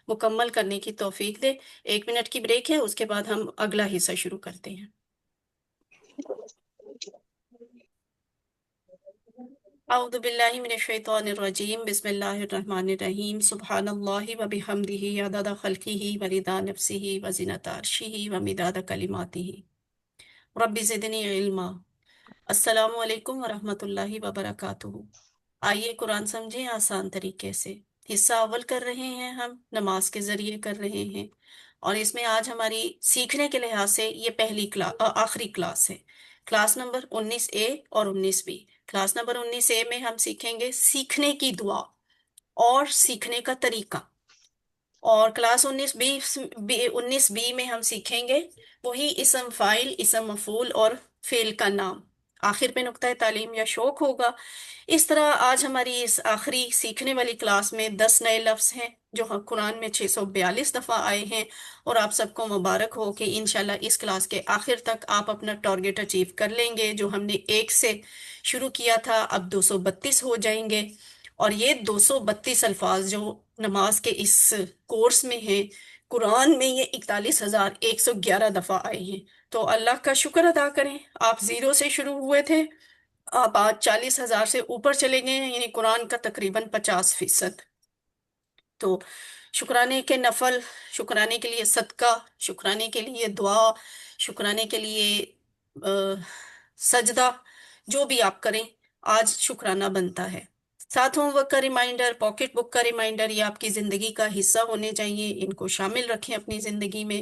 مکمل کرنے کی توفیق دے۔ 1 منٹ کی بریک ہے، اس کے بعد ہم اگلا حصہ شروع کرتے ہیں۔ اعوذ باللہ من الشیطان الرجیم، بسم اللہ الرحمن الرحیم، سبحان اللہ وبحمدہ عدد خلقہ ورضا نفسہ وزنۃ عرشہ ومداد کلماتہ، رب زدنی علما۔ السلام علیکم ورحمۃ اللہ وبرکاتہ۔ آئیے قرآن سمجھیں آسان طریقے سے۔ حصہ اول کر رہے ہیں، ہم نماز کے ذریعے کر رہے ہیں، اور اس میں آج ہماری سیکھنے کے لحاظ سے یہ پہلی آخری کلاس ہے، کلاس نمبر 19A اور 19B۔ کلاس نمبر 19A میں ہم سیکھیں گے سیکھنے کی دعا اور سیکھنے کا طریقہ، اور کلاس 19B میں ہم سیکھیں گے وہی اسم فاعل، اسم مفعول اور فعل کا نام۔ آخر پہ نقطہ تعلیم یا شوق ہوگا۔ اس طرح آج ہماری اس آخری سیکھنے والی کلاس میں 10 نئے لفظ ہیں جو قرآن میں 642 دفعہ آئے ہیں، اور آپ سب کو مبارک ہو کہ انشاءاللہ اس کلاس کے آخر تک آپ اپنا ٹارگٹ اچیو کر لیں گے۔ جو ہم نے 1 سے شروع کیا تھا اب 232 ہو جائیں گے، اور یہ 232 الفاظ جو نماز کے اس کورس میں ہیں، قرآن میں یہ 41,111 دفعہ آئے ہیں۔ تو اللہ کا شکر ادا کریں، آپ 0 سے شروع ہوئے تھے، آپ آج 40,000 سے اوپر چلے گئے ہیں، یعنی قرآن کا تقریباً 50%۔ تو شکرانے کے نفل، شکرانے کے لیے صدقہ، شکرانے کے لیے دعا، شکرانے کے لیے سجدہ، جو بھی آپ کریں آج شکرانہ بنتا ہے۔ ساتھ ہوم ورک کا ریمائنڈر، پاکٹ بک کا ریمائنڈر، یہ آپ کی زندگی کا حصہ ہونے چاہیے، ان کو شامل رکھیں اپنی زندگی میں۔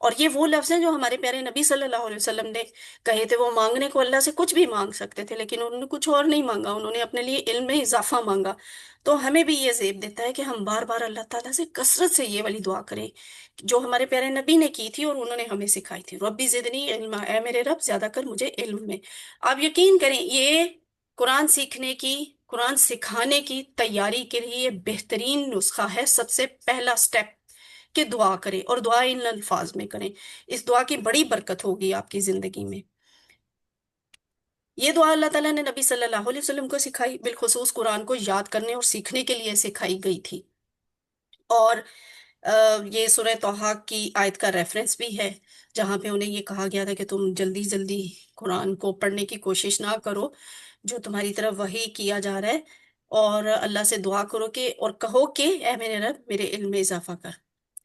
اور یہ وہ لفظ ہیں جو ہمارے پیارے نبی صلی اللہ علیہ وسلم نے کہے تھے. وہ مانگنے کو اللہ سے کچھ بھی مانگ سکتے تھے، لیکن انہوں نے کچھ اور نہیں مانگا، انہوں نے اپنے لیے علم میں اضافہ مانگا. تو ہمیں بھی یہ زیب دیتا ہے کہ ہم بار بار اللہ تعالیٰ سے کثرت سے یہ والی دعا کریں جو ہمارے پیارے نبی نے کی تھی اور انہوں نے ہمیں سکھائی تھی. ربی زدنی علما، اے میرے رب زیادہ کر مجھے علم میں. آپ یقین کریں، یہ قرآن سیکھنے کی، قرآن سکھانے کی تیاری کے لیے یہ بہترین نسخہ ہے. سب سے پہلا سٹیپ کہ دعا کریں، اور دعا ان الفاظ میں کریں. اس دعا کی بڑی برکت ہوگی آپ کی زندگی میں. یہ دعا اللہ تعالیٰ نے نبی صلی اللہ علیہ وسلم کو سکھائی، بالخصوص قرآن کو یاد کرنے اور سیکھنے کے لیے سکھائی گئی تھی. اور یہ سورہ طٰہٰ کی آیت کا ریفرنس بھی ہے، جہاں پہ انہیں یہ کہا گیا تھا کہ تم جلدی جلدی قرآن کو پڑھنے کی کوشش نہ کرو جو تمہاری طرف وحی کیا جا رہا ہے، اور اللہ سے دعا کرو کہ، اور کہو کہ اے میرے رب میرے علم میں اضافہ کر.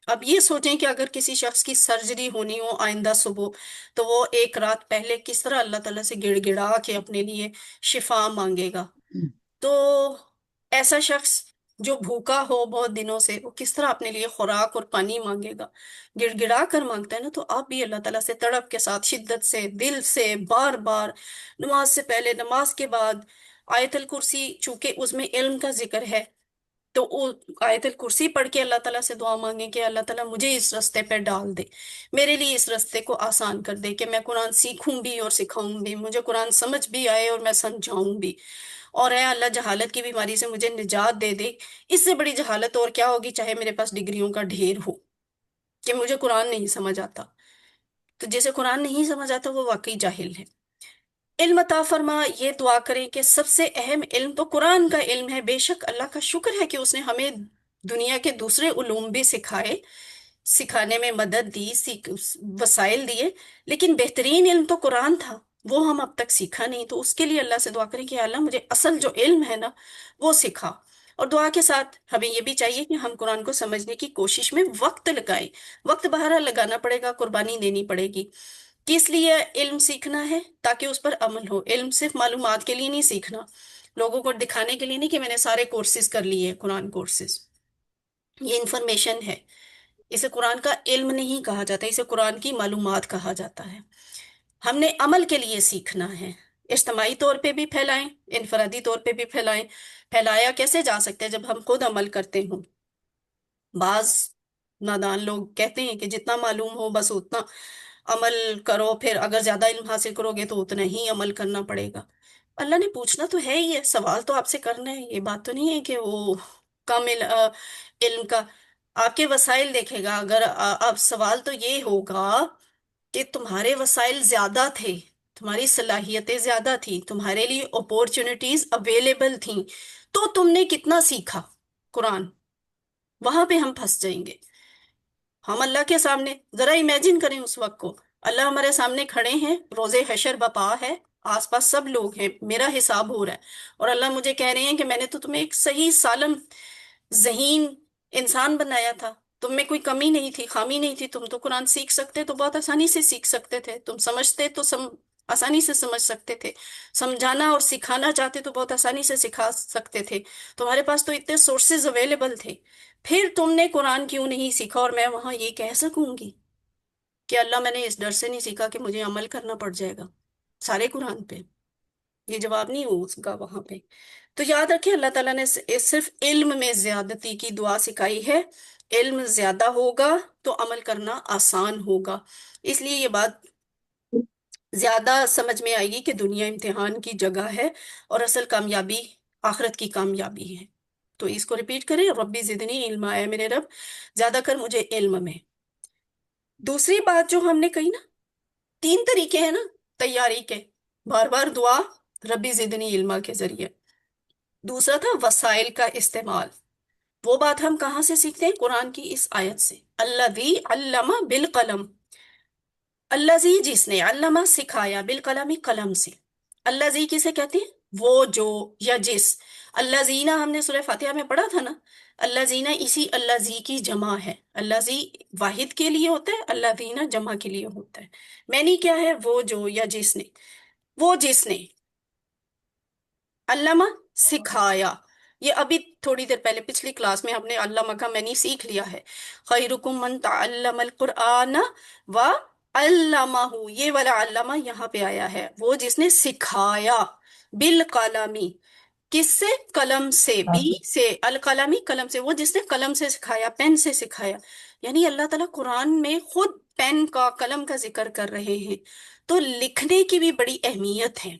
اب یہ سوچیں کہ اگر کسی شخص کی سرجری ہونی ہو آئندہ صبح، تو وہ ایک رات پہلے کس طرح اللہ تعالیٰ سے گڑ گڑا کے اپنے لیے شفا مانگے گا. تو ایسا شخص جو بھوکا ہو بہت دنوں سے، وہ کس طرح اپنے لیے خوراک اور پانی مانگے گا؟ گڑ گڑا کر مانگتا ہے نا. تو آپ بھی اللہ تعالیٰ سے تڑپ کے ساتھ، شدت سے، دل سے، بار بار، نماز سے پہلے، نماز کے بعد، آیت الکرسی چونکہ اس میں علم کا ذکر ہے، تو وہ آیت الکرسی پڑھ کے اللہ تعالیٰ سے دعا مانگیں کہ اللہ تعالیٰ مجھے اس رستے پہ ڈال دے، میرے لیے اس رستے کو آسان کر دے، کہ میں قرآن سیکھوں بھی اور سکھاؤں بھی، مجھے قرآن سمجھ بھی آئے اور میں سمجھاؤں بھی. اور اے اللہ جہالت کی بیماری سے مجھے نجات دے دے. اس سے بڑی جہالت اور کیا ہوگی، چاہے میرے پاس ڈگریوں کا ڈھیر ہو، کہ مجھے قرآن نہیں سمجھ آتا. تو جسے قرآن نہیں سمجھ آتا وہ واقعی جاہل ہے. علم عطا فرما، یہ دعا کریں کہ سب سے اہم علم تو قرآن کا علم ہے. بے شک اللہ کا شکر ہے کہ اس نے ہمیں دنیا کے دوسرے علوم بھی سکھائے، سکھانے میں مدد دی، وسائل دیے، لیکن بہترین علم تو قرآن تھا، وہ ہم اب تک سیکھا نہیں. تو اس کے لیے اللہ سے دعا کریں کہ اللہ مجھے اصل جو علم ہے نا وہ سکھا. اور دعا کے ساتھ ہمیں یہ بھی چاہیے کہ ہم قرآن کو سمجھنے کی کوشش میں وقت لگائیں. وقت بہرحال لگانا پڑے گا، قربانی دینی پڑے گی. کس لیے علم سیکھنا ہے؟ تاکہ اس پر عمل ہو. علم صرف معلومات کے لیے نہیں سیکھنا، لوگوں کو دکھانے کے لیے نہیں کہ میں نے سارے کورسز کر لیے، قرآن کورسز. یہ انفارمیشن ہے، اسے قرآن کا علم نہیں کہا جاتا، اسے قرآن کی معلومات کہا جاتا ہے. ہم نے عمل کے لیے سیکھنا ہے. اجتماعی طور پہ بھی پھیلائیں، انفرادی طور پہ بھی پھیلائیں. پھیلایا کیسے جا سکتا ہے؟ جب ہم خود عمل کرتے ہوں. بعض نادان لوگ کہتے ہیں کہ جتنا معلوم ہو بس اتنا عمل کرو، پھر اگر زیادہ علم حاصل کرو گے تو اتنا ہی عمل کرنا پڑے گا. اللہ نے پوچھنا تو ہے ہی ہے، سوال تو آپ سے کرنا ہے. یہ بات تو نہیں ہے کہ وہ کم علم کا آپ کے وسائل دیکھے گا. اگر اب سوال تو یہ ہوگا کہ تمہارے وسائل زیادہ تھے، تمہاری صلاحیتیں زیادہ تھیں، تمہارے لیے اپورچونٹیز اویلیبل تھیں، تو تم نے کتنا سیکھا قرآن؟ وہاں پہ ہم پھنس جائیں گے. ہم اللہ کے سامنے ذرا امیجن کریں اس وقت کو، اللہ ہمارے سامنے کھڑے ہیں، روز حشر بپا ہے، آس پاس سب لوگ ہیں، میرا حساب ہو رہا ہے، اور اللہ مجھے کہہ رہے ہیں کہ میں نے تو تمہیں ایک صحیح سالم ذہین انسان بنایا تھا، تم میں کوئی کمی نہیں تھی، خامی نہیں تھی. تم تو قرآن سیکھ سکتے تو بہت آسانی سے سیکھ سکتے تھے، تم سمجھتے تو آسانی سے سمجھ سکتے تھے، سمجھانا اور سکھانا چاہتے تو بہت آسانی سے سکھا سکتے تھے، تمہارے پاس تو اتنے سورسز اویلیبل تھے. پھر تم نے قرآن کیوں نہیں سیکھا؟ اور میں وہاں یہ کہہ سکوں گی کہ اللہ میں نے اس ڈر سے نہیں سیکھا کہ مجھے عمل کرنا پڑ جائے گا سارے قرآن پہ. یہ جواب نہیں ہوگا وہاں پہ. تو یاد رکھیں اللہ تعالیٰ نے صرف علم میں زیادتی کی دعا سکھائی ہے. علم زیادہ ہوگا تو عمل کرنا آسان ہوگا. اس لیے یہ بات زیادہ سمجھ میں آئے گی کہ دنیا امتحان کی جگہ ہے اور اصل کامیابی آخرت کی کامیابی ہے. تو اس کو ریپیٹ کریں، ربی زدنی علما، اے میرے رب زیادہ کر مجھے علم میں. دوسری بات جو ہم نے کہی نا، 3 طریقے ہیں نا تیاری کے، بار بار دعا ربی زدنی علما کے ذریعے. دوسرا تھا وسائل کا استعمال. وہ بات ہم کہاں سے سیکھتے ہیں؟ قرآن کی اس آیت سے، الذی علم بالقلم. الذی جس نے، علمہ سکھایا، بالقلم قلم سے. الذی کسے کہتے ہیں؟ وہ جو یا جس. الذین ہم نے سورہ فاتحہ میں پڑھا تھا نا، الذین اسی الذی کی جمع ہے. الذی واحد کے لیے ہوتا ہے، الذین جمع کے لیے ہوتا ہے. معنی کیا ہے؟ وہ جو یا جس نے. وہ جس نے علامہ سکھایا. یہ ابھی تھوڑی دیر پہلے پچھلی کلاس میں ہم نے علامہ کا معنی سیکھ لیا ہے. خیرکم من تعلم القرآن و علامہ. یہ والا علامہ یہاں پہ آیا ہے، وہ جس نے سکھایا. بالقلمی، کس سے؟ قلم سے. بی سے القلمی، قلم سے. وہ جس نے قلم سے سکھایا، پین سے سکھایا. یعنی اللہ تعالیٰ قرآن میں خود پین کا، قلم کا ذکر کر رہے ہیں. تو لکھنے کی بھی بڑی اہمیت ہے.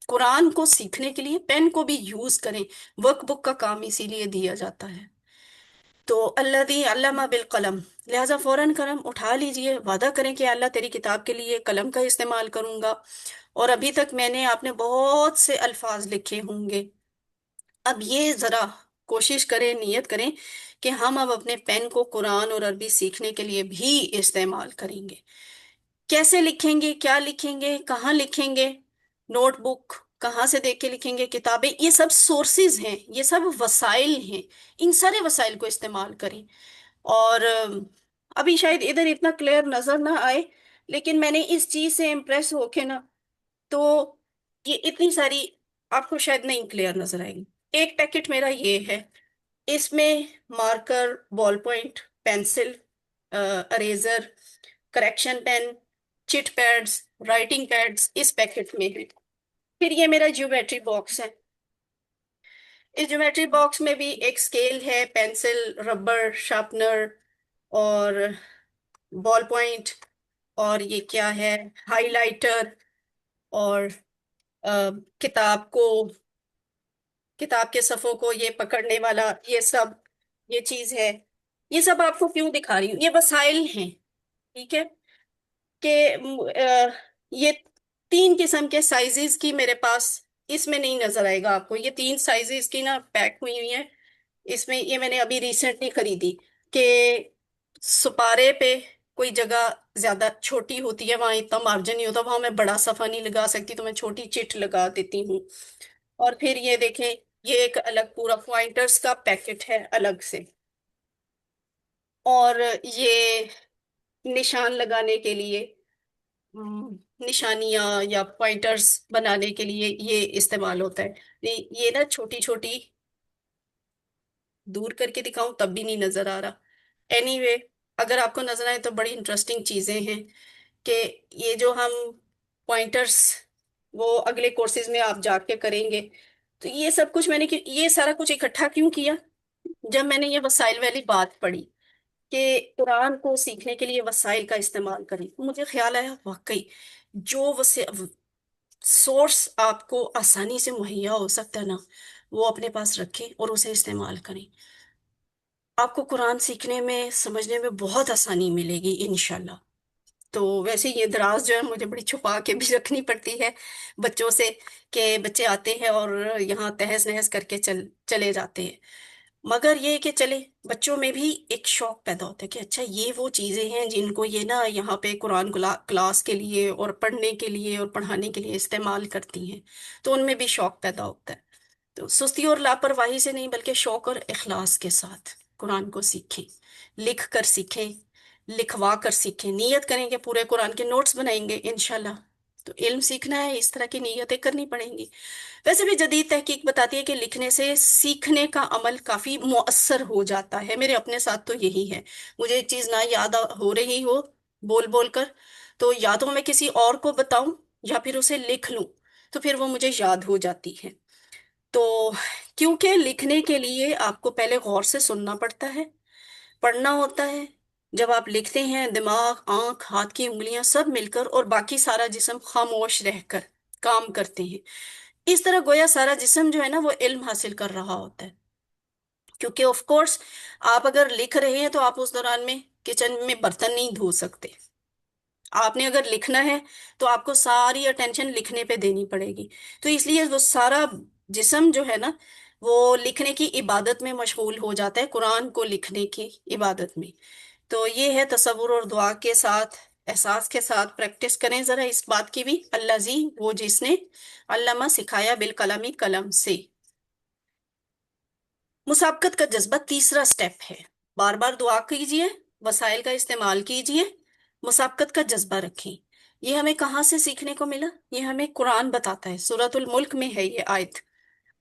قرآن کو سیکھنے کے لیے پین کو بھی یوز کریں. ورک بک کا کام اسی لیے دیا جاتا ہے. تو الذی علم بالقلم، لہٰذا فوراً قلم اٹھا لیجئے، وعدہ کریں کہ اللہ تیری کتاب کے لیے قلم کا استعمال کروں گا. اور ابھی تک میں نے، آپ نے بہت سے الفاظ لکھے ہوں گے. اب یہ ذرا کوشش کریں، نیت کریں کہ ہم اب اپنے پین کو قرآن اور عربی سیکھنے کے لیے بھی استعمال کریں گے. کیسے لکھیں گے؟ کیا لکھیں گے؟ کہاں لکھیں گے؟ نوٹ بک کہاں سے دیکھ کے لکھیں گے؟ کتابیں، یہ سب سورسز ہیں، یہ سب وسائل ہیں. ان سارے وسائل کو استعمال کریں. اور ابھی شاید ادھر اتنا کلیئر نظر نہ آئے، لیکن میں نے اس چیز سے امپریس ہو کے نا، تو یہ اتنی ساری آپ کو شاید نہیں کلیئر نظر آئے گی. ایک پیکٹ میرا یہ ہے، اس میں marker, ball point, pencil, eraser, correction pen, chit pads, writing pads اس پیکٹ میں ہے. پھر یہ میرا جیومیٹری باکس ہے. اس جیومیٹری باکس میں بھی ایک اسکیل ہے، پینسل، ربر، شارپنر، اور بال پوائنٹ، اور یہ کیا ہے، ہائی لائٹر، اور کتاب کو، کتاب کے صفحوں کو یہ پکڑنے والا، یہ سب یہ چیز ہے. یہ سب آپ کو کیوں دکھا رہی ہوں؟ یہ وسائل ہیں، ٹھیک ہے؟ کہ یہ 3 قسم کے سائزز کی میرے پاس، اس میں نہیں نظر آئے گا آپ کو، یہ 3 سائزز کی نا پیک ہوئی ہوئی ہیں. اس میں یہ میں نے ابھی ریسنٹلی خریدی، کہ سپارے پہ کوئی جگہ زیادہ چھوٹی ہوتی ہے، وہاں اتنا مارجن نہیں ہوتا، وہاں میں بڑا صفحہ نہیں لگا سکتی، تو میں چھوٹی چٹ لگا دیتی ہوں. اور پھر یہ دیکھیں، یہ ایک الگ پورا پوائنٹرز کا پیکٹ ہے الگ سے. اور یہ نشان لگانے کے لیے، ہم، نشانیاں یا پوائنٹرز بنانے کے لیے یہ استعمال ہوتا ہے. یہ نا چھوٹی چھوٹی، دور کر کے دکھاؤں تب بھی نہیں نظر آ رہا. اینی وے، اگر آپ کو نظر آئے تو بڑی انٹرسٹنگ چیزیں ہیں. کہ یہ جو ہم پوائنٹرز، وہ اگلے کورسز میں آپ جا کے کریں گے. تو یہ سب کچھ میں نے یہ سارا کچھ اکٹھا کیوں کیا؟ جب میں نے یہ وسائل والی بات پڑھی کہ قرآن کو سیکھنے کے لیے وسائل کا استعمال کریں، مجھے خیال آیا واقعی جو سورس آپ کو آسانی سے مہیا ہو سکتا ہے نا، وہ اپنے پاس رکھیں اور اسے استعمال کریں. آپ کو قرآن سیکھنے میں، سمجھنے میں بہت آسانی ملے گی انشاءاللہ. تو ویسے یہ دراز جو ہے مجھے بڑی چھپا کے بھی رکھنی پڑتی ہے بچوں سے، کہ بچے آتے ہیں اور یہاں تہس نہس کر کے چلے جاتے ہیں. مگر یہ کہ چلے بچوں میں بھی ایک شوق پیدا ہوتا ہے کہ اچھا یہ وہ چیزیں ہیں جن کو یہ نا یہاں پہ قرآن کلاس کے لیے اور پڑھنے کے لیے اور پڑھانے کے لیے استعمال کرتی ہیں. تو ان میں بھی شوق پیدا ہوتا ہے. تو سستی اور لاپرواہی سے نہیں، بلکہ شوق اور اخلاص کے ساتھ قرآن کو سیکھیں، لکھ کر سیکھیں، لکھوا کر سیکھیں. نیت کریں کہ پورے قرآن کے نوٹس بنائیں گے انشاءاللہ. تو علم سیکھنا ہے، اس طرح کی نیتیں کرنی پڑیں گی. ویسے بھی جدید تحقیق بتاتی ہے کہ لکھنے سے سیکھنے کا عمل کافی مؤثر ہو جاتا ہے. میرے اپنے ساتھ تو یہی ہے. مجھے ایک چیز نہ یاد ہو رہی ہو بول بول کر، تو یا تو میں کسی اور کو بتاؤں یا پھر اسے لکھ لوں، تو پھر وہ مجھے یاد ہو جاتی ہے. تو کیونکہ لکھنے کے لیے آپ کو پہلے غور سے سننا پڑتا ہے، پڑھنا ہوتا ہے. جب آپ لکھتے ہیں، دماغ، آنکھ، ہاتھ کی انگلیاں سب مل کر اور باقی سارا جسم خاموش رہ کر کام کرتے ہیں. اس طرح گویا سارا جسم جو ہے نا وہ علم حاصل کر رہا ہوتا ہے. کیونکہ آف کورس آپ اگر لکھ رہے ہیں تو آپ اس دوران میں کچن میں برتن نہیں دھو سکتے. آپ نے اگر لکھنا ہے تو آپ کو ساری اٹینشن لکھنے پہ دینی پڑے گی. تو اس لیے وہ سارا جسم جو ہے نا وہ لکھنے کی عبادت میں مشغول ہو جاتا ہے، قرآن کو لکھنے کی عبادت میں. تو یہ ہے تصور اور دعا کے ساتھ، احساس کے ساتھ پریکٹس کریں ذرا اس بات کی بھی. الذی، وہ جس نے، علامہ سکھایا، بالقلمی، قلم سے. مسابقت کا جذبہ تیسرا سٹیپ ہے. بار بار دعا کیجئے، وسائل کا استعمال کیجئے، مسابقت کا جذبہ رکھیں. یہ ہمیں کہاں سے سیکھنے کو ملا؟ یہ ہمیں قرآن بتاتا ہے. سورۃ الملک میں ہے یہ آیت.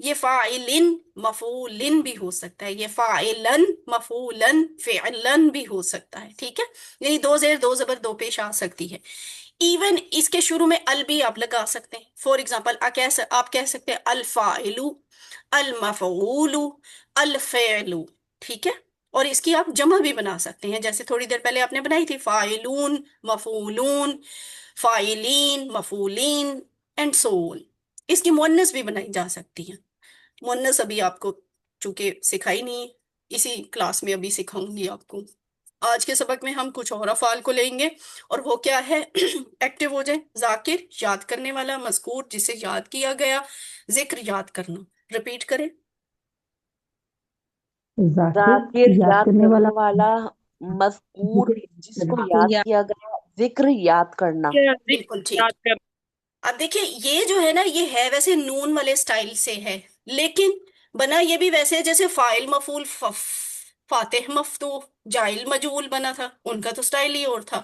یہ فاعلن مفعولن بھی ہو سکتا ہے، یہ فاعلن مفعولن فعلن بھی ہو سکتا ہے، ٹھیک ہے، یعنی دو زیر دو زبر دو پیش آ سکتی ہے۔ ایون اس کے شروع میں ال بھی آپ لگا سکتے ہیں، فور ایگزامپل آپ کہہ سکتے ہیں الفاعل، المفعول، الفعل، ٹھیک ہے، اور اس کی آپ جمع بھی بنا سکتے ہیں، جیسے تھوڑی دیر پہلے آپ نے بنائی تھی فاعلون، مفعولون، فاعلین، مفعولین اینڈ سو on۔ اس کی مؤنث بھی بنائی جا سکتی ہیں، مؤنث ابھی آپ کو چونکہ سکھائی نہیں، اسی کلاس میں ابھی سکھاؤں گی آپ کو۔ آج کے سبق میں ہم کچھ اور افعال کو لیں گے، اور وہ کیا ہے، ایکٹیو ہو جائیں، ذاکر یاد کرنے والا، مذکور جسے یاد کیا گیا، ذکر یاد کرنا، رپیٹ کریں۔ ذاکر یاد یاد کرنے والا، کرنے والا، مذکور جس کو یاد کیا گیا، ذکر یاد کرنا۔ بالکل ٹھیک۔ اب دیکھیں یہ جو ہے نا، یہ ہے ویسے نون والے سٹائل سے ہے، لیکن بنا یہ بھی ویسے ہے جیسے فاعل مفعول فاتح مفتوح جائل مجعول بنا تھا، ان کا تو سٹائل ہی اور تھا۔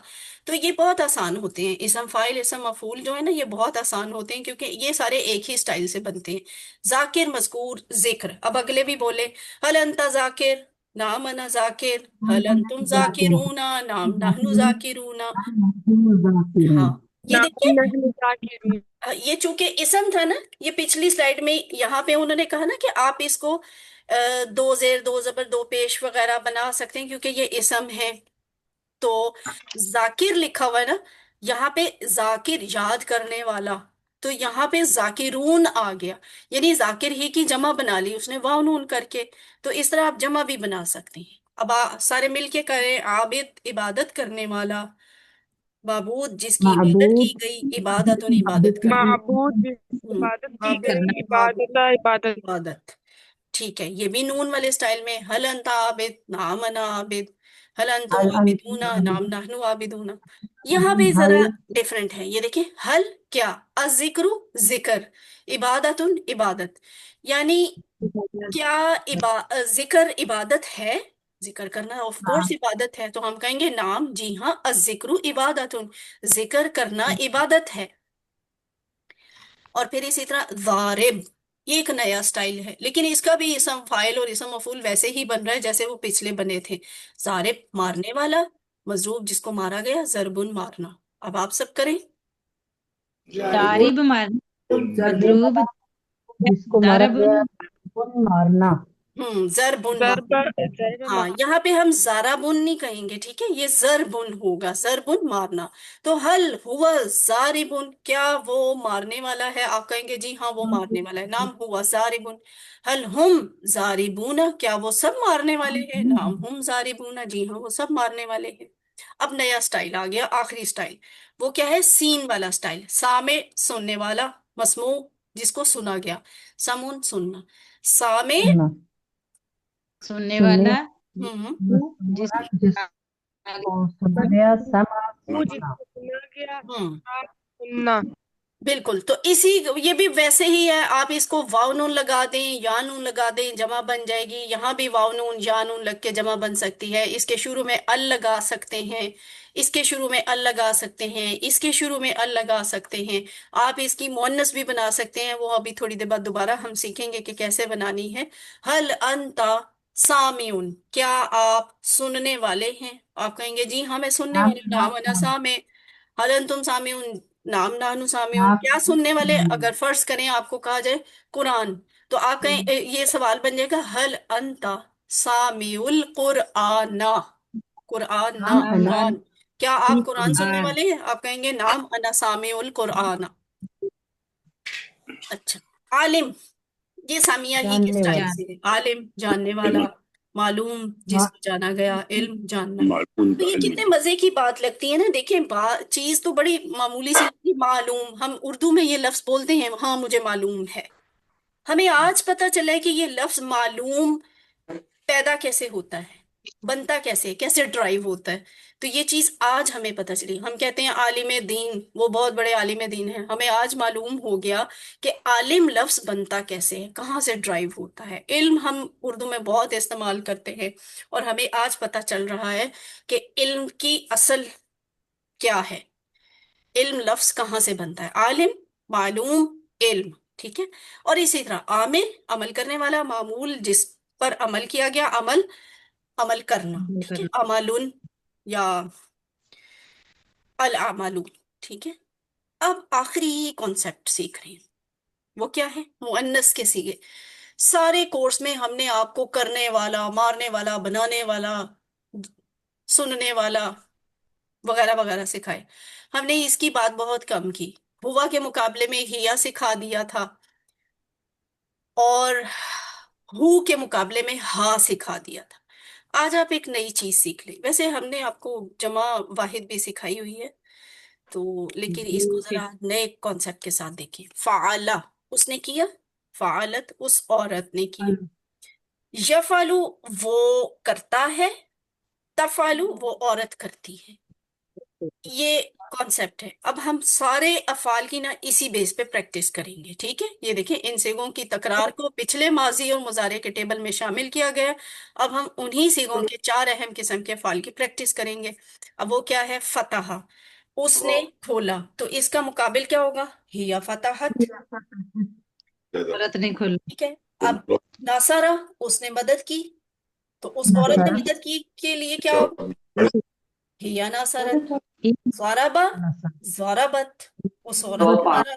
تو یہ بہت آسان ہوتے ہیں، اسم فاعل اسم مفعول جو ہے نا، یہ بہت آسان ہوتے ہیں کیونکہ یہ سارے ایک ہی سٹائل سے بنتے ہیں۔ ذاکر، مذکور، ذکر۔ اب اگلے بھی بولے، هل انت ذاکر، نام انا ذاکر، هل انتم ذاکرون، نام نحن ذاکرون۔ ہاں یہ دیکھیں، یہ چونکہ اسم تھا نا، یہ پچھلی سلائیڈ میں یہاں پہ انہوں نے کہا نا کہ آپ اس کو دو زیر دو زبر دو پیش وغیرہ بنا سکتے ہیں کیونکہ یہ اسم ہے۔ تو ذاکر لکھا ہوا ہے نا، یہاں پہ ذاکر یاد کرنے والا، تو یہاں پہ ذاکرون آ گیا، یعنی ذاکر ہی کی جمع بنا لی اس نے واو نون کر کے، تو اس طرح آپ جمع بھی بنا سکتے ہیں۔ اب سارے مل کے کریں، عابد عبادت کرنے والا، معبود جس کی عبادت کی گئی، عبادت عبادت کرنا، معبود جس عبادت کی گئی، عبادت عبادت۔ عبادت، ٹھیک ہے، یہ بھی نون والے سٹائل میں، حل انت عابد، نام انا عابد، حل انتم عابدون، نام نحن عابدون۔ یہاں پہ ذرا ڈیفرنٹ ہے، یہ دیکھیں، حل کیا، الذکر ذکر، عبادت عبادت، یعنی کیا ذکر عبادت ہے، ذکر کرنا آف کورس عبادت ہے، تو ہم کہیں گے نام، جی ہاں، الذکر عبادت، ذکر کرنا عبادت ہے۔ اور پھر اسی طرح ضارب، یہ ایک نیا سٹائل ہے، لیکن اس کا بھی اسم فاعل اور اسم مفعول ویسے ہی بن رہا ہے جیسے وہ پچھلے بنے تھے۔ ضارب مارنے والا، مضروب جس کو مارا گیا، ضربن مارنا۔ اب آپ سب کریں۔ ضارب مضروب جس کو مارا ضرب گیا مارنا۔ ضربن ضرب مارنا، ہاں یہاں پہ ہم ضربن نہیں کہیں گے، ٹھیک ہے، یہ ضربن ہوگا، ضربن مارنا۔ تو حل ہوا ضاربن، کیا وہ مارنے والا ہے، آپ کہیں گے جی ہاں وہ مارنے والا ہے، نام ہوا ضاربن۔ حل ہم ضاربون، کیا وہ سب مارنے والے ہیں، نام ہم ضاربون، جی ہاں وہ سب مارنے والے ہیں۔ اب نیا سٹائل آ گیا، آخری سٹائل، وہ کیا ہے، سین والا سٹائل، سامع سننے والا، مسموع جس کو سنا گیا، سمون سننا، سامع سننے والا، جس جس کو سنا گیا، سمع وہ جس سننا۔ کو سنا گیا، ہوں سننا۔ بالکل، تو یہ بھی ویسے ہی ہے، آپ اس کو واو نون لگا دیں یا نون لگا دیں جمع بن جائے گی، یہاں بھی واو نون یا نون لگ کے جمع بن سکتی ہے، اس کے شروع میں ال لگا سکتے ہیں، اس کے شروع میں ال لگا سکتے ہیں، اس کے شروع میں ال لگا سکتے ہیں، آپ اس کی مؤنث بھی بنا سکتے ہیں، وہ ابھی تھوڑی دیر بعد دوبارہ ہم سیکھیں گے کہ کیسے بنانی ہے۔ حل انت سامعون، کیا آپ سننے والے ہیں، آپ کہیں گے جی ہاں میں سننے والے ہوں، نام انا سامع، حل انتم سامعون، نام نحن سامعون، کیا سننے والے، اگر فرض کریں آپ کو کہا جائے قرآن، تو آپ کہیں یہ سوال بن جائے گا، حل انت سامع القرآن، قرآن نا قرآن، کیا آپ قرآن سننے والے ہیں، آپ کہیں گے نام انا سامع القرآن۔ اچھا، عالم، یہ سامیہ ہی کے جاننے سٹائل والا، سے ہے، عالم جاننے والا، معلوم جس کو جانا گیا، علم جاننا۔ تو یہ کتنے مزے کی بات لگتی ہے نا، دیکھیں چیز تو بڑی معمولی سی لگتی ہے، معلوم، ہم اردو میں یہ لفظ بولتے ہیں، ہاں مجھے معلوم ہے، ہمیں آج پتہ چلا ہے کہ یہ لفظ معلوم پیدا کیسے ہوتا ہے، بنتا کیسے، کیسے ڈرائیو ہوتا ہے، تو یہ چیز آج ہمیں پتہ چلی۔ ہم کہتے ہیں عالم دین، وہ بہت بڑے عالم دین ہیں، ہمیں آج معلوم ہو گیا کہ عالم لفظ بنتا کیسے ہے، کہاں سے ڈرائیو ہوتا ہے۔ علم ہم اردو میں بہت استعمال کرتے ہیں، اور ہمیں آج پتہ چل رہا ہے کہ علم کی اصل کیا ہے، علم لفظ کہاں سے بنتا ہے، عالم، معلوم، علم، ٹھیک ہے. اور اسی طرح عامل عمل کرنے والا، معمول جس پر عمل کیا گیا، عمل کرنا. ٹھیک ہے، عملن یا العمل. ٹھیک ہے. اب آخری کانسیپٹ سیکھ رہے ہیں، وہ کیا ہے؟ مؤنث کے صیغے. سارے کورس میں ہم نے آپ کو کرنے والا، مارنے والا، بنانے والا، سننے والا وغیرہ وغیرہ سکھائے. ہم نے اس کی بات بہت کم کی. ہوا کے مقابلے میں ہیا سکھا دیا تھا، اور ہو کے مقابلے میں ہا سکھا دیا تھا. آج آپ ایک نئی چیز سیکھ لیں. ویسے ہم نے آپ کو جمع واحد بھی سکھائی ہوئی ہے، تو لیکن اس کو ذرا نئے کانسیپٹ کے ساتھ دیکھیے. فعلا اس نے کیا، فعلت اس عورت نے کیا. یفعلو وہ کرتا ہے، تفعلو وہ عورت کرتی ہے. یہ کانسیپٹ ہے. اب ہم سارے افعال کی نا اسی بیس پہ پریکٹس کریں گے. ٹھیک ہے، یہ دیکھیں ان صیغوں کی تکرار کو پچھلے ماضی اور مضارع کے ٹیبل میں شامل کیا گیا. اب ہم انہی صیغوں کے 4 اہم قسم کے افعال کی پریکٹس کریں گے. اب وہ کیا ہے؟ فتح، اس نے کھولا. تو اس کا مقابل کیا ہوگا؟ ہیا فتحت. عورت نے کھولا. ٹھیک ہے. اب ناصرہ، اس نے مدد کی. تو اس عورت نے مدد کی کے لیے کیا ہوگا؟ ہیا ناصرت. ضربہ، ضربت، اس عورت نے مارا.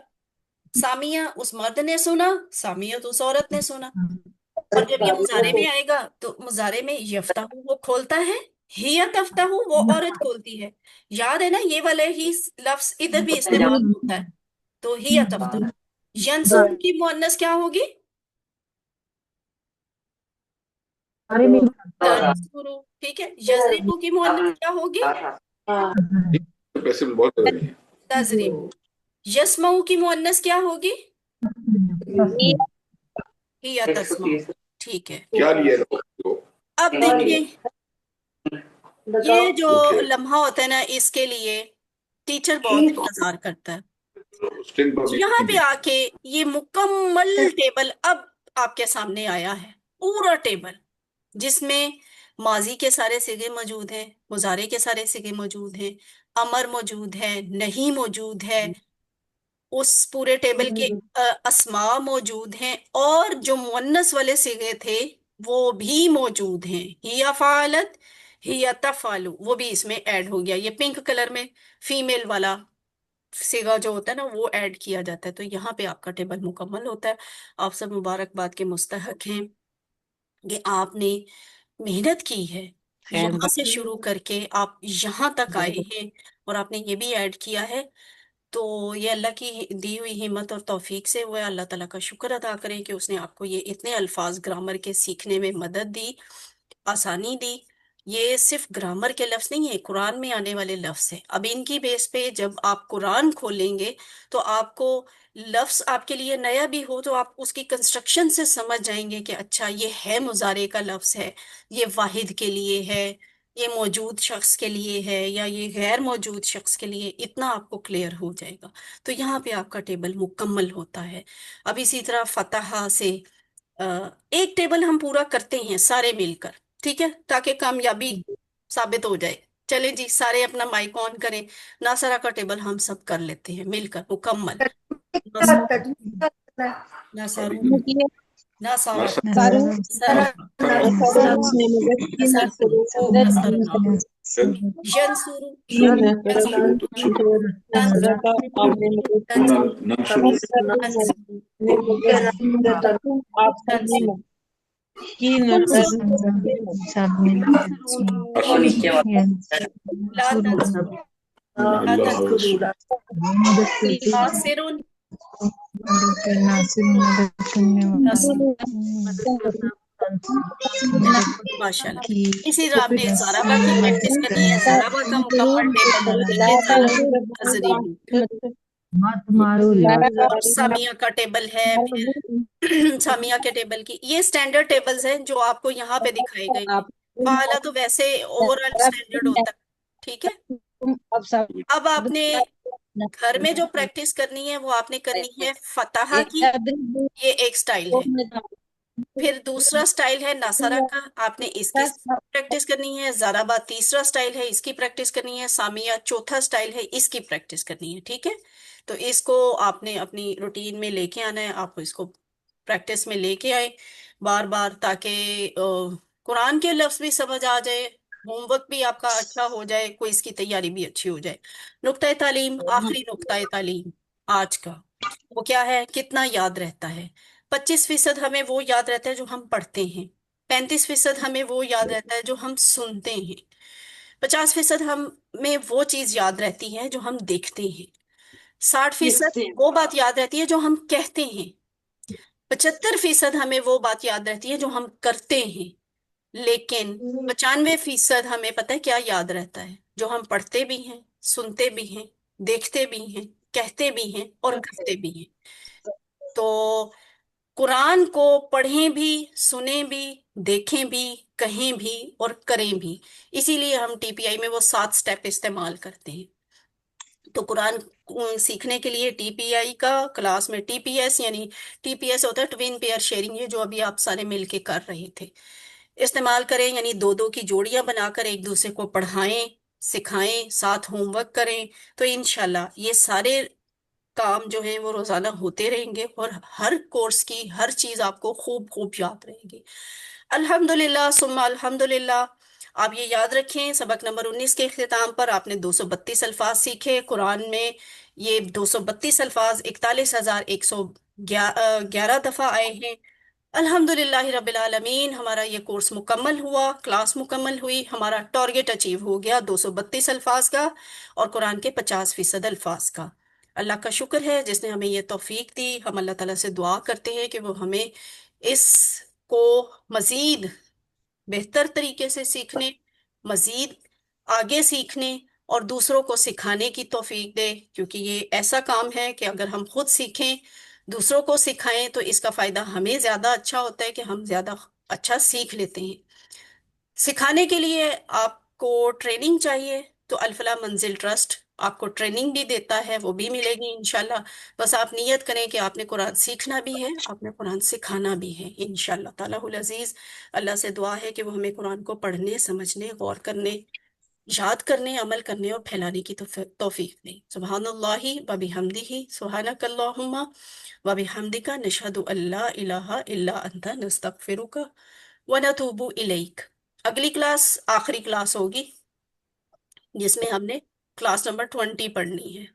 سامیہ، اس مرد نے سنا. سامیت، اس عورت نے سنا. اور جب یہ مضارع میں آئے گا تو مضارع میں یفتح وہ کھولتا ہے، ہی تفتح وہ عورت کھولتی ہے. یاد ہے نا، یہ والے ہی لفظ ادھر بھی استعمال ہوتا ہے. تو ہی تفتح. ینصر کی مؤنث کیا ہوگی؟ تنصر. ٹھیک ہے. یضرب کی مؤنث کیا ہوگی؟ تضرب. یسمع کی مؤنث کیا ہوگی؟ ہی تسمع. ٹھیک ہے. اب دیکھیں، یہ جو لمحہ ہوتا ہے نا، اس کے لیے ٹیچر بہت انتظار کرتا ہے. یہاں پہ آ کے یہ مکمل ٹیبل اب آپ کے سامنے آیا ہے. پورا ٹیبل جس میں ماضی کے سارے صیغے موجود ہیں، مضارع کے سارے صیغے موجود ہیں، امر موجود ہے، نہیں موجود ہے، اس پورے ٹیبل کے اسماء موجود ہیں، اور جو مؤنث والے صیغے تھے وہ بھی موجود ہیں. ہی فعلت، ہی تفعلو، وہ بھی اس میں ایڈ ہو گیا. یہ پنک کلر میں فیمیل والا صیغہ جو ہوتا ہے نا وہ ایڈ کیا جاتا ہے. تو یہاں پہ آپ کا ٹیبل مکمل ہوتا ہے. آپ سب مبارکباد کے مستحق ہیں کہ آپ نے محنت کی ہے. یہاں سے شروع کر کے آپ یہاں تک آئے ہیں، اور آپ نے یہ بھی ایڈ کیا ہے. تو یہ اللہ کی دی ہوئی ہمت اور توفیق سے ہوا ہے. اللہ تعالیٰ کا شکر ادا کریں کہ اس نے آپ کو یہ اتنے الفاظ گرامر کے سیکھنے میں مدد دی، آسانی دی. یہ صرف گرامر کے لفظ نہیں ہے، قرآن میں آنے والے لفظ ہیں. اب ان کی بیس پہ جب آپ قرآن کھولیں گے تو آپ کو لفظ آپ کے لیے نیا بھی ہو تو آپ اس کی کنسٹرکشن سے سمجھ جائیں گے کہ اچھا یہ ہے مضارع کا لفظ ہے، یہ واحد کے لیے ہے، یہ موجود شخص کے لیے ہے، یا یہ غیر موجود شخص کے لیے. اتنا آپ کو کلیئر ہو جائے گا. تو یہاں پہ آپ کا ٹیبل مکمل ہوتا ہے. اب اسی طرح فتح سے ایک ٹیبل ہم پورا کرتے ہیں سارے مل کر، ٹھیک ہے، تاکہ کامیابی ثابت ہو جائے. چلیں جی، سارے اپنا مائک آن کریں. ناصرہ کا ٹیبل ہم سب کر لیتے ہیں مل کر مکمل. ناصر، ناصر، ماشاء اللہ. اسی طرح آپ نے زارابا کی پریکٹس کرنی ہے. زارابا کا مکمل ٹیبل اور سامیہ کا ٹیبل ہے. پھر سامیہ کے ٹیبل کی یہ سٹینڈرڈ ٹیبلز ہیں جو آپ کو یہاں پہ دکھائے گئے ہیں. فعلا تو ویسے اوور آل سٹینڈرڈ ہوتا ہے. ٹھیک ہے. اب آپ نے گھر میں جو پریکٹس کرنی ہے وہ آپ نے کرنی ہے فتح کی. یہ ایک سٹائل ہے. پھر دوسرا سٹائل ہے ناصرہ کا، آپ نے اس کی پریکٹس کرنی ہے. زارابا تیسرا سٹائل ہے، اس کی پریکٹس کرنی ہے. سامیہ چوتھا سٹائل ہے، اس کی پریکٹس کرنی ہے. ٹھیک ہے، تو اس کو آپ نے اپنی روٹین میں لے کے آنا ہے. آپ کو اس کو پریکٹس میں لے کے آئے بار بار، تاکہ قرآن کے لفظ بھی سمجھ آ جائے، ہوم ورک بھی آپ کا اچھا ہو جائے، کوئی اس کی تیاری بھی اچھی ہو جائے. نقطۂ تعلیم، آخری نقطۂ تعلیم آج کا وہ کیا ہے؟ کتنا یاد رہتا ہے؟ 25% ہمیں وہ یاد رہتا ہے جو ہم پڑھتے ہیں، 35% ہمیں وہ یاد رہتا ہے جو ہم سنتے ہیں، 50% میں وہ چیز یاد رہتی ہے جو ہم دیکھتے ہیں، 60% وہ بات یاد رہتی ہے جو ہم کہتے ہیں، 75% ہمیں وہ بات یاد رہتی ہے جو ہم کرتے ہیں، لیکن 95% ہمیں پتہ ہے کیا یاد رہتا ہے؟ جو ہم پڑھتے بھی ہیں، سنتے بھی ہیں، دیکھتے بھی ہیں، کہتے بھی ہیں اور کرتے بھی ہیں. تو قرآن کو پڑھیں بھی، سنیں بھی، دیکھیں بھی، کہیں بھی اور کریں بھی. اسی لیے ہم ٹی پی آئی میں وہ 7 سٹیپ استعمال کرتے ہیں. تو قرآن سیکھنے کے لیے ٹی پی آئی کا کلاس میں ٹی پی ایس، یعنی ٹی پی ایس ہوتا ہے ٹوین پیئر شیئرنگ، یہ جو ابھی آپ سارے مل کے کر رہے تھے، استعمال کریں. یعنی 2 کی جوڑیاں بنا کر ایک دوسرے کو پڑھائیں، سکھائیں، ساتھ ہوم ورک کریں. تو انشاءاللہ یہ سارے کام جو ہیں وہ روزانہ ہوتے رہیں گے، اور ہر کورس کی ہر چیز آپ کو خوب خوب یاد رہے گی. الحمدللہ ثم الحمدللہ. آپ یہ یاد رکھیں، سبق نمبر 19 کے اختتام پر آپ نے 232 الفاظ سیکھے. قرآن میں یہ 232 الفاظ 41,111 دفعہ آئے ہیں. الحمدللہ رب العالمین. ہمارا یہ کورس مکمل ہوا، کلاس مکمل ہوئی، ہمارا ٹارگٹ اچیو ہو گیا 232 الفاظ کا اور قرآن کے 50% الفاظ کا. اللہ کا شکر ہے جس نے ہمیں یہ توفیق دی. ہم اللہ تعالیٰ سے دعا کرتے ہیں کہ وہ ہمیں اس کو مزید بہتر طریقے سے سیکھنے، مزید آگے سیکھنے اور دوسروں کو سکھانے کی توفیق دے، کیونکہ یہ ایسا کام ہے کہ اگر ہم خود سیکھیں، دوسروں کو سکھائیں، تو اس کا فائدہ ہمیں زیادہ اچھا ہوتا ہے کہ ہم زیادہ اچھا سیکھ لیتے ہیں. سکھانے کے لیے آپ کو ٹریننگ چاہیے، تو الفلاح منزل ٹرسٹ آپ کو ٹریننگ بھی دیتا ہے، وہ بھی ملے گی انشاءاللہ. بس آپ نیت کریں کہ آپ نے قرآن سیکھنا بھی ہے، آپ نے قرآن سکھانا بھی ہے انشاءاللہ تعالیٰ العزیز. اللہ سے دعا ہے کہ وہ ہمیں قرآن کو پڑھنے، سمجھنے، غور کرنے، یاد کرنے، عمل کرنے اور پھیلانے کی توفیق دے. سبحان اللہ و بحمدہ، سبحانک اللہم و بحمدک، نشہد ان لا الہ الا انت، نستغفرک و نتوب الیک. اگلی کلاس آخری کلاس ہوگی جس میں ہم نے کلاس نمبر 20 پڑھنی ہے.